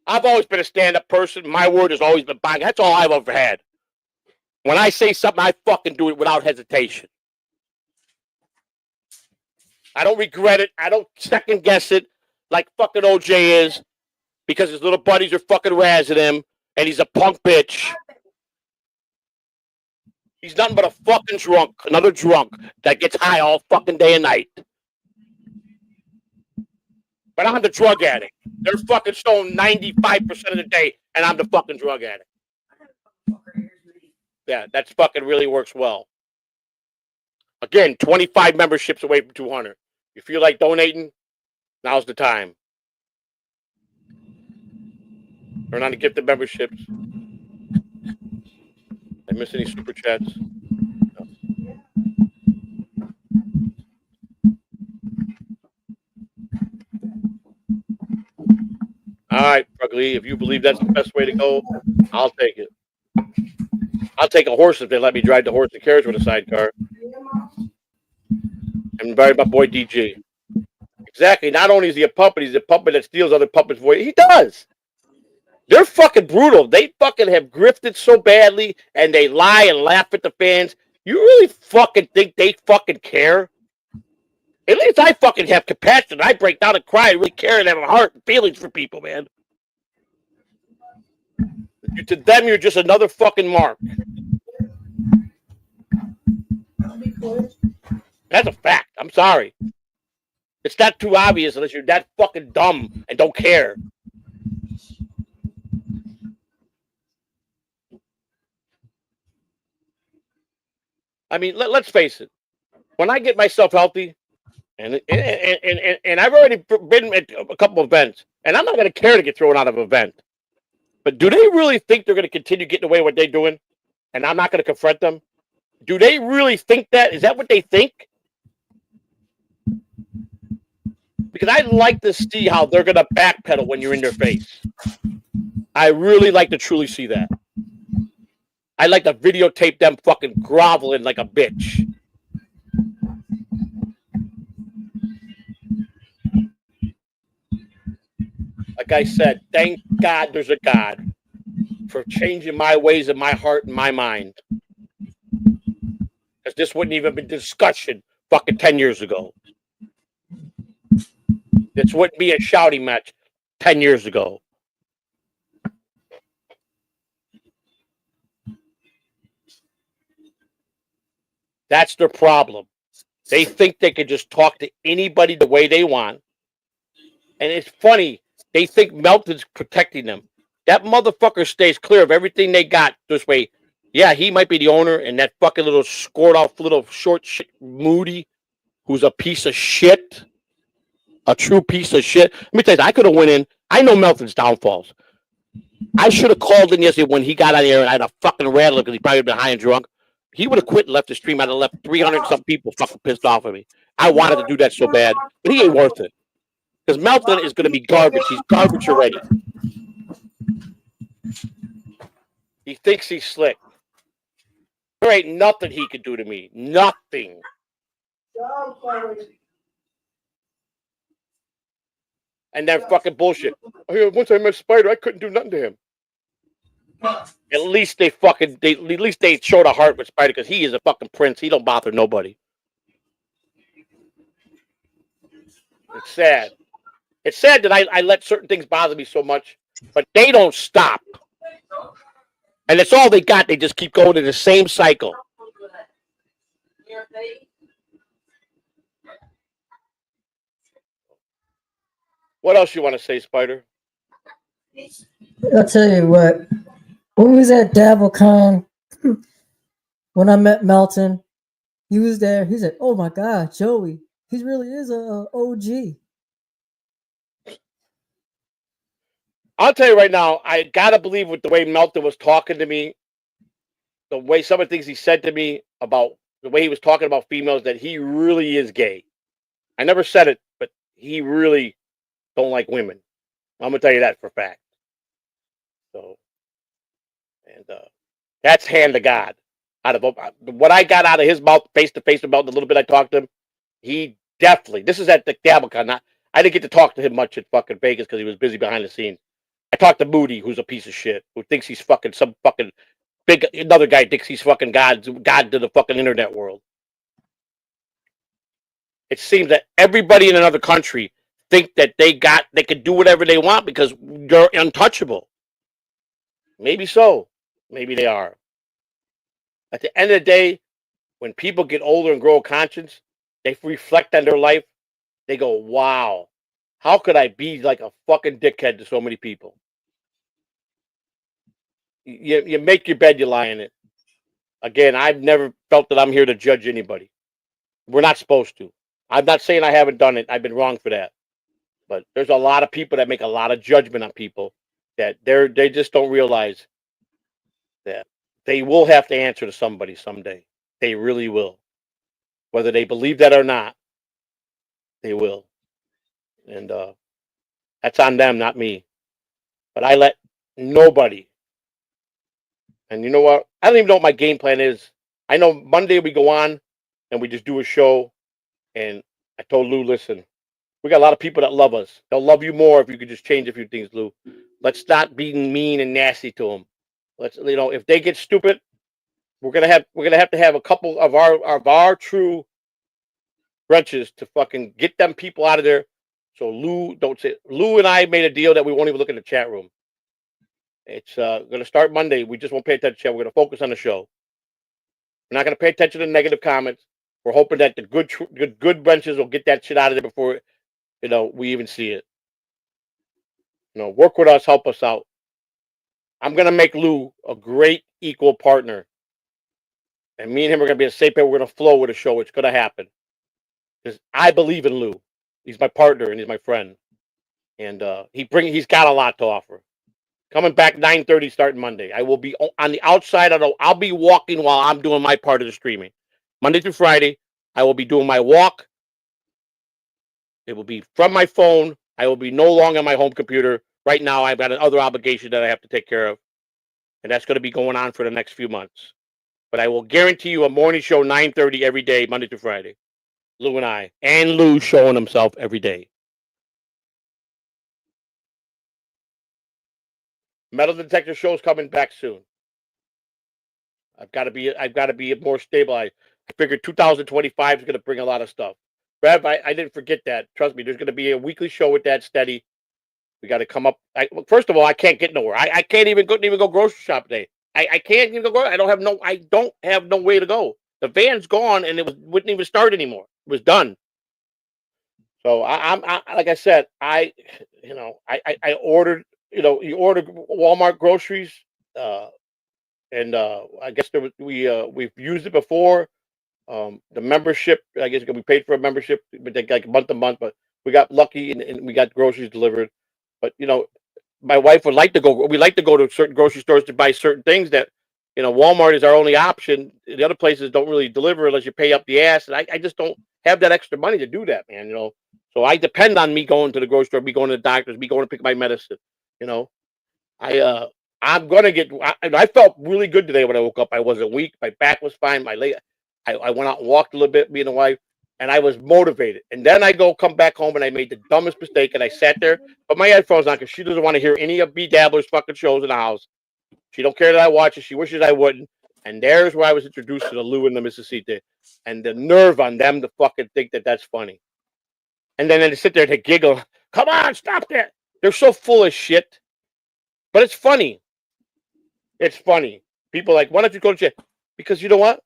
I've always been a stand-up person. My word has always been bang. That's all I've ever had. When I say something, I fucking do it without hesitation. I don't regret it. I don't second guess it like fucking OJ is because his little buddies are fucking razzing him and he's a punk bitch. He's nothing but a fucking drunk, another drunk that gets high all fucking day and night. But I'm the drug addict. They're fucking stoned 95% of the day, and I'm the fucking drug addict. Yeah, that's fucking really works well. Again, 25 memberships away from 200. You feel like donating? Now's the time. Turn on the gifted memberships. Did I miss any super chats? No. All right, Ugly, if you believe that's the best way to go, I'll take it. I'll take a horse if they let me drive the horse and carriage with a sidecar. I'm And very my boy DJ. Exactly. Not only is he a puppet, he's a puppet that steals other puppets' voice. He does. They're fucking brutal. They fucking have grifted so badly, and they lie and laugh at the fans. You really fucking think they fucking care? At least I fucking have compassion. I break down and cry and really care and have a heart and feelings for people, man. To them, you're just another fucking mark. That's a fact. I'm sorry. It's not too obvious unless you're that fucking dumb and don't care. I mean, let's face it. When I get myself healthy, and I've already been at a couple of events, and I'm not going to care to get thrown out of an event. But do they really think they're going to continue getting away with what they're doing, and I'm not going to confront them? Do they really think that? Is that what they think? Because I'd like to see how they're going to backpedal when you're in their face. I really like to truly see that. I'd like to videotape them fucking groveling like a bitch. Like I said, thank God there's a God for changing my ways and my heart and my mind. Because this wouldn't even be discussion fucking 10 years ago. This wouldn't be a shouting match 10 years ago. That's their problem. They think they can just talk to anybody the way they want. And it's funny. They think Melton's protecting them. That motherfucker stays clear of everything they got this way. Yeah, he might be the owner, and that fucking little scored off little short shit Moody, who's a piece of shit. A true piece of shit. Let me tell you, I could have went in. I know Melton's downfalls. I should have called in yesterday when he got out of there and I had a fucking rattler because he probably been high and drunk. He would have quit and left the stream. I'd have left 300-some people fucking pissed off at me. I wanted to do that so bad, but he ain't worth it. Because Melton is going to be garbage. He's garbage already. He thinks he's slick. There ain't nothing he could do to me. Nothing. And that fucking bullshit. Once I met Spider, I couldn't do nothing to him. At least they showed a heart with Spider because he is a fucking prince. He don't bother nobody. It's sad. It's sad that I let certain things bother me so much, but they don't stop. And that's all they got. They just keep going in the same cycle. What else you want to say, Spider? I'll tell you what. When we was at DabbleCon, when I met Melton, he was there. He said, "Oh my God, Joey, he really is a OG." I'll tell you right now, I gotta believe with the way Melton was talking to me, the way some of the things he said to me about the way he was talking about females, that he really is gay. I never said it, but he really don't like women. I'm gonna tell you that for a fact. So, and that's hand to God. Out of what I got out of his mouth, face to face about the little bit I talked to him, he definitely. This is at the DabbleCon. I didn't get to talk to him much at fucking Vegas because he was busy behind the scenes. I talked to Moody, who's a piece of shit, who thinks he's fucking some fucking big. Another guy thinks he's fucking God to the fucking internet world. It seems that everybody in another country think that they can do whatever they want because you're untouchable. Maybe so. Maybe they are. At the end of the day, when people get older and grow a conscience, they reflect on their life. They go, wow, how could I be like a fucking dickhead to so many people? You make your bed, you lie in it. Again, I've never felt that I'm here to judge anybody. We're not supposed to. I'm not saying I haven't done it. I've been wrong for that. But there's a lot of people that make a lot of judgment on people that they just don't realize that they will have to answer to somebody someday. They really will. Whether they believe that or not, they will. And that's on them, not me. But I let nobody. And you know what? I don't even know what my game plan is. I know Monday we go on and we just do a show And I told Lou, listen, we got a lot of people that love us. They'll love you more if you could just change a few things, Lou. Let's not be mean and nasty to them. Let's, if they get stupid, we're gonna have to have a couple of our true wrenches to fucking get them people out of there. So Lou and I made a deal that we won't even look in the chat room. It's going to start Monday. We just won't pay attention. We're going to focus on the show. We're not going to pay attention to negative comments. We're hoping that the good wrenches will get that shit out of there before we even see it. Work with us, help us out. I'm going to make Lou a great equal partner. And me and him are going to be a safe bet. We're going to flow with the show. It's going to happen. Because I believe in Lou. He's my partner and he's my friend. And he's got a lot to offer. Coming back 9:30 starting Monday. I will be on the outside. I'll be walking while I'm doing my part of the streaming. Monday through Friday, I will be doing my walk. It will be from my phone. I will be no longer on my home computer. Right now, I've got another obligation that I have to take care of. And that's going to be going on for the next few months. But I will guarantee you a morning show 9:30 every day, Monday through Friday. Lou and I. And Lou showing himself every day. Metal detector show's coming back soon. I've got to be more stable. I figured 2025 is going to bring a lot of stuff. Rev, I didn't forget that. Trust me, there's going to be a weekly show with that steady. We got to come up. First of all, I can't get nowhere. I can't even go grocery shop today. I can't even go. I don't have no way to go. The van's gone and wouldn't even start anymore. It was done. So I'm like I said, I ordered. You order Walmart groceries, and I guess we've used it before. The membership, I guess we paid for a membership, but like month to month. But we got lucky and we got groceries delivered. But my wife would like to go. We like to go to certain grocery stores to buy certain things that Walmart is our only option. The other places don't really deliver unless you pay up the ass, and I just don't have that extra money to do that, man. So I depend on me going to the grocery store, me going to the doctors, me going to pick my medicine. I'm gonna get. I felt really good today when I woke up. I wasn't weak. My back was fine. My leg. I went out and walked a little bit, me and the wife, and I was motivated. And then I come back home, and I made the dumbest mistake, and I sat there, but my headphones on because she doesn't want to hear any of B Dabbler's fucking shows in the house. She don't care that I watch it. She wishes I wouldn't. And there's where I was introduced to the Lou and the Mississippi, and the nerve on them to fucking think that that's funny. And then they sit there to giggle. Come on, stop that. They're so full of shit. But it's funny. It's funny. People are like, why don't you go to Chad? Because you know what?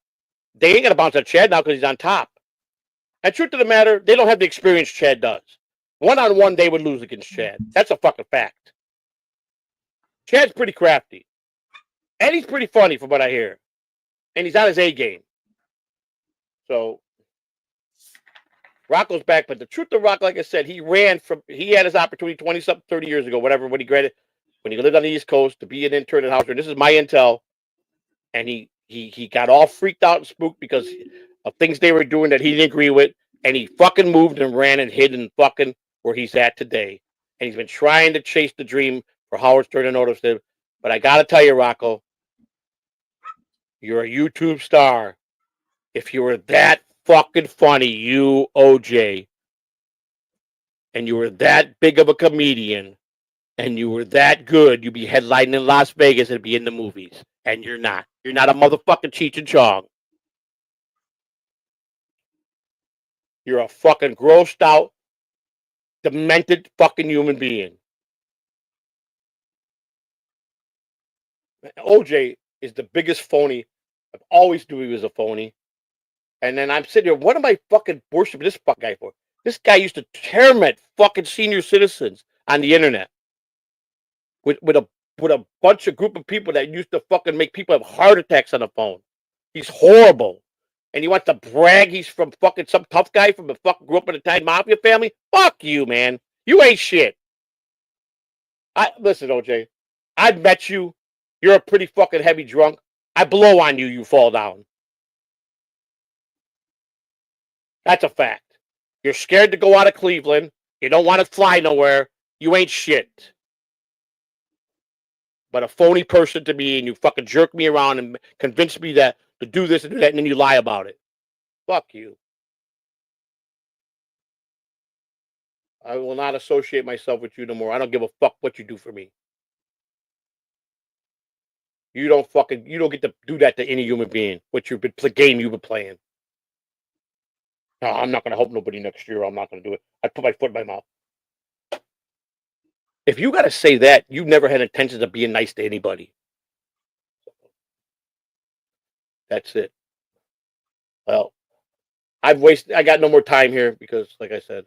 They ain't going to bounce on Chad now because he's on top. And truth of the matter, they don't have the experience Chad does. One-on-one, they would lose against Chad. That's a fucking fact. Chad's pretty crafty. And he's pretty funny from what I hear. And he's on his A game. So, Rocco's back. But the truth of Rock, like I said, he had his opportunity 20-something, 30 years ago, whatever, when he lived on the East Coast to be an intern at House. This is my intel. And he got all freaked out and spooked because of things they were doing that he didn't agree with. And he fucking moved and ran and hid in fucking where he's at today. And he's been trying to chase the dream for Howard Stern to notice him. But I got to tell you, Rocco, you're a YouTube star. If you were that fucking funny, you, OJ, and you were that big of a comedian, and you were that good, you'd be headlining in Las Vegas and be in the movies. And you're not. You're not a motherfucking Cheech and Chong. You're a fucking grossed out, demented fucking human being. OJ is the biggest phony. I've always knew he was a phony. And then I'm sitting here, what am I fucking worshiping this fuck guy for? This guy used to torment fucking senior citizens on the internet with a bunch of group of people that used to fucking make people have heart attacks on the phone. He's horrible. And he wants to brag he's from fucking some tough guy from the fucking grew up in a Italian mafia family. Fuck you, man. You ain't shit. Listen, OJ, I've met you. You're a pretty fucking heavy drunk. I blow on you, you fall down. That's a fact. You're scared to go out of Cleveland. You don't want to fly nowhere. You ain't shit. But a phony person to me, and you fucking jerk me around and convince me that to do this and do that, and then you lie about it. Fuck you. I will not associate myself with you no more. I don't give a fuck what you do for me. You don't get to do that to any human being. What you've been game you've been playing. No, I'm not gonna help nobody next year. I'm not gonna do it. I put my foot in my mouth. If you gotta say that, you've never had intentions of being nice to anybody. That's it. Well, I got no more time here because, like I said,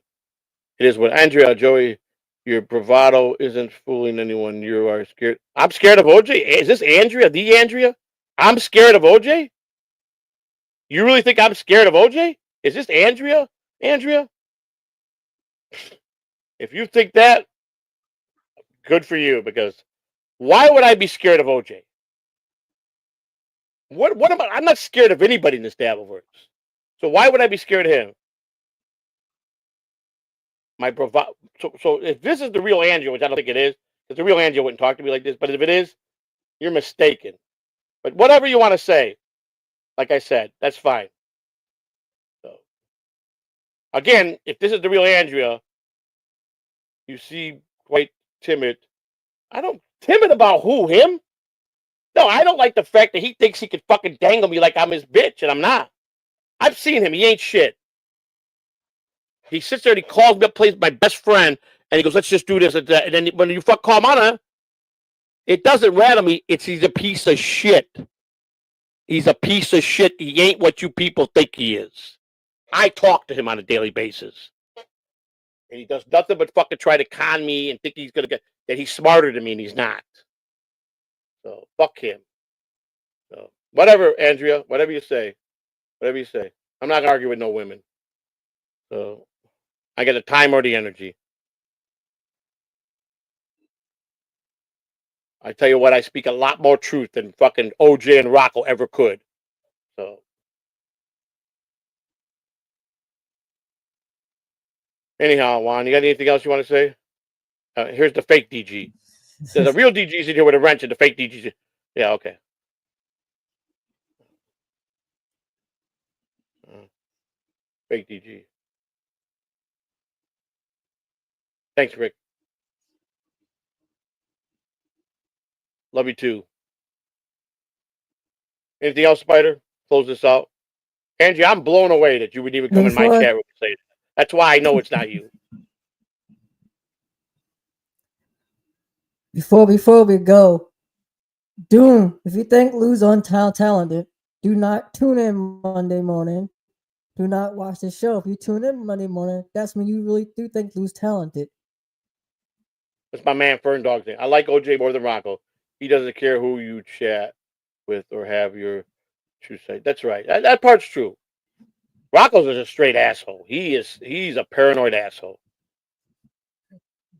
it is what Andrea, Joey, your bravado isn't fooling anyone. You are scared. I'm scared of OJ. Is this Andrea? The Andrea? I'm scared of OJ? You really think I'm scared of OJ? Is this Andrea? Andrea? If you think that, good for you, because why would I be scared of OJ? What am I? I'm not scared of anybody in this Dabbleverse. So why would I be scared of him? My bravado. So if this is the real Andrea, which I don't think it is, because the real Andrea wouldn't talk to me like this, but if it is, you're mistaken. But whatever you want to say, like I said, that's fine. So again, if this is the real Andrea, you see quite timid. Timid about who? Him? No, I don't like the fact that he thinks he could fucking dangle me like I'm his bitch, and I'm not. I've seen him. He ain't shit. He sits there and he calls me up, plays my best friend, and he goes, let's just do this. And then when you call him on it, it doesn't rattle me. He's a piece of shit. He's a piece of shit. He ain't what you people think he is. I talk to him on a daily basis. And he does nothing but fucking try to con me and think that he's smarter than me, and he's not. So fuck him. So whatever, Andrea, whatever you say. Whatever you say. I'm not gonna argue with no women. So I got the time or the energy. I tell you what, I speak a lot more truth than fucking OJ and Rocco ever could. So anyhow, Juan, you got anything else you want to say? Here's the fake DG. There's a real DG's in here with a wrench and the fake DG's. Yeah, okay. Fake DG. Thanks, Rick. Love you too. Anything else, Spider? Close this out. Angie, I'm blown away that you would even come in my chat room and say that. That's why I know it's not you. Before we go, Doom, if you think Lou's talented, do not tune in Monday morning. Do not watch the show. If you tune in Monday morning, that's when you really do think Lou's talented. That's my man Fern Dog thing. I like OJ more than Rocco. He doesn't care who you chat with or have your true say. That's right. That part's true. Rocco's is a straight asshole. He's a paranoid asshole.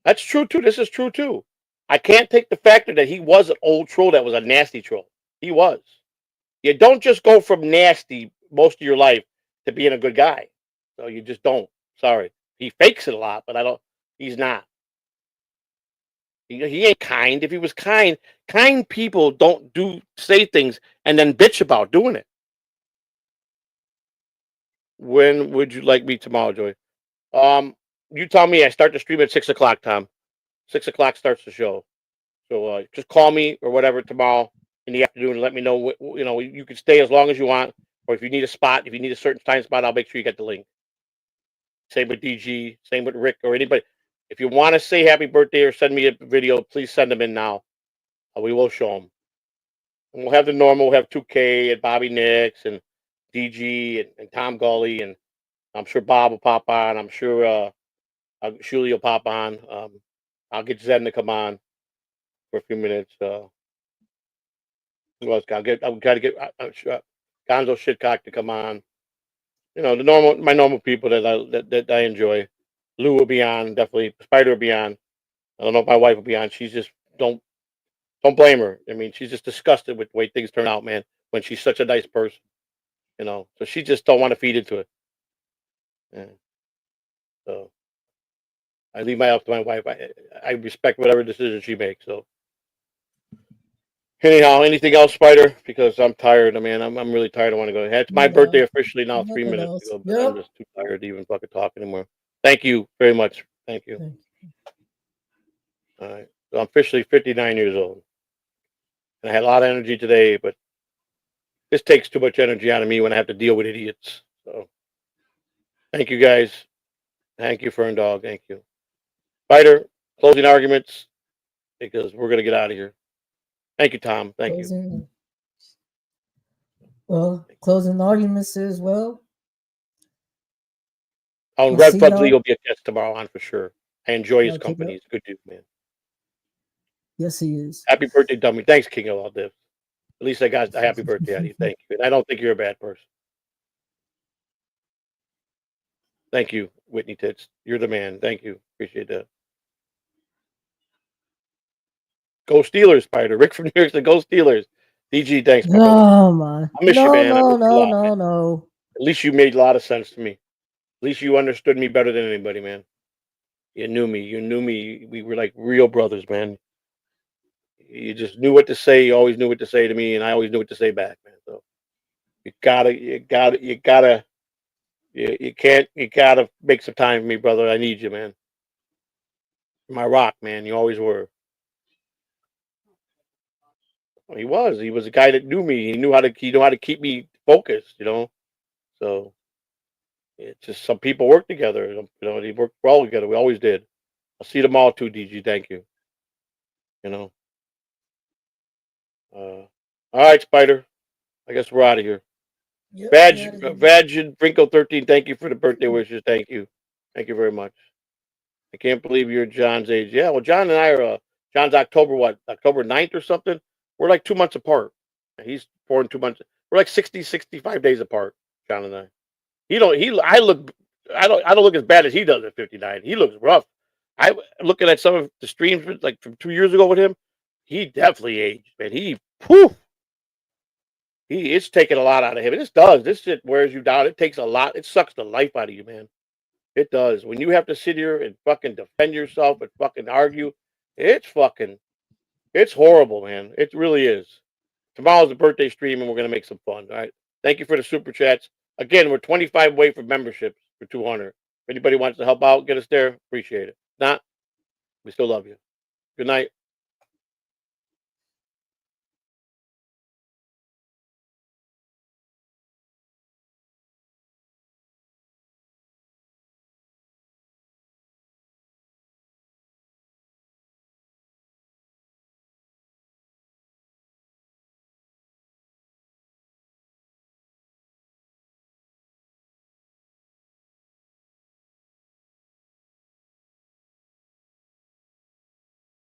That's true too. This is true too. I can't take the factor that he was an old troll that was a nasty troll. He was. You don't just go from nasty most of your life to being a good guy. So you just don't. Sorry. He fakes it a lot, but he's not. He ain't kind. If he was kind people don't say things and then bitch about doing it. When would you like me tomorrow, Joey? You tell me. I start the stream at 6 o'clock, Tom. 6 o'clock starts the show. So just call me or whatever tomorrow in the afternoon and let me know. You can stay as long as you want, or if you need a spot, if you need a certain time spot, I'll make sure you get the link. Same with DG, same with Rick or anybody. If you want to say happy birthday or send me a video, please send them in now. We will show them. And we'll have the normal. We'll have 2K and Bobby Nix and DG and Tom Gully, and I'm sure Bob will pop on. I'm sure Shuli will pop on. I'll get Zen to come on for a few minutes. Who else? I'll try to get Gonzo Shitcock to come on. My normal people that I enjoy. Lou will be on, definitely. Spider will be on. I don't know if my wife will be on. She's just don't blame her. I mean, she's just disgusted with the way things turn out, man. When she's such a nice person, so she just don't want to feed into it. Yeah. So I leave my up to my wife. I respect whatever decision she makes. So anyhow, anything else, Spider? Because I'm tired. I mean, I'm really tired. I want to go. It's my birthday officially now. 3 minutes ago, but I'm just too tired to even fucking talk anymore. Thank you very much, Thank you. All right. So I'm officially 59 years old. And I had a lot of energy today, but this takes too much energy out of me when I have to deal with idiots. So thank you guys. Thank you, Fern Dog. Thank you. Fighter, closing arguments, because we're going to get out of here. Thank you, Tom. Thank you. Closing. Well, closing arguments is well. Oh, We'll Red see Fudge Lee y'all. will be a guest tomorrow on for sure. I enjoy his Keep company. up. He's a good dude, man. Yes, he is. Happy birthday, dummy. Thanks, King of all Div. At least I got a happy birthday out of you. Thank you. And I don't think you're a bad person. Thank you, Whitney Tits. You're the man. Thank you. Appreciate that. Go Steelers, Spider. Rick from New York said, go Steelers. DG, thanks, my brother. Oh my. I miss you, man. I miss you a lot, man. No. At least you made a lot of sense to me. At least you understood me better than anybody, man. You knew me. You knew me. We were like real brothers, man. You just knew what to say. You always knew what to say to me, and I always knew what to say back, man. So you gotta make some time for me, brother. I need you, man. You're my rock, man. You always were. Well, he was a guy that knew me. He knew how to keep me focused, you know. So it's just some people work together. You know, they work well together. We always did. I'll see them all too, DG. Thank you. You know. All right, Spider. I guess we're out of here. Yep, Vagin Brinko 13. Thank you for the birthday wishes. Thank you. Thank you very much. I can't believe you're John's age. Yeah, well, John and I are. John's October 9th or something. We're like 2 months apart. He's born 2 months. We're like 60, 65 days apart. John and I. I don't look as bad as he does at 59. He looks rough. I looking at some of the streams like from 2 years ago with him. He definitely aged, man. It's taking a lot out of him. And this shit wears you down. It takes a lot. It sucks the life out of you, man. It does. When you have to sit here and fucking defend yourself and fucking argue, it's horrible, man. It really is. Tomorrow's the birthday stream and we're going to make some fun. All right. Thank you for the super chats. Again, we're 25 away from memberships for 200. If anybody wants to help out, get us there. Appreciate it. If not, we still love you. Good night.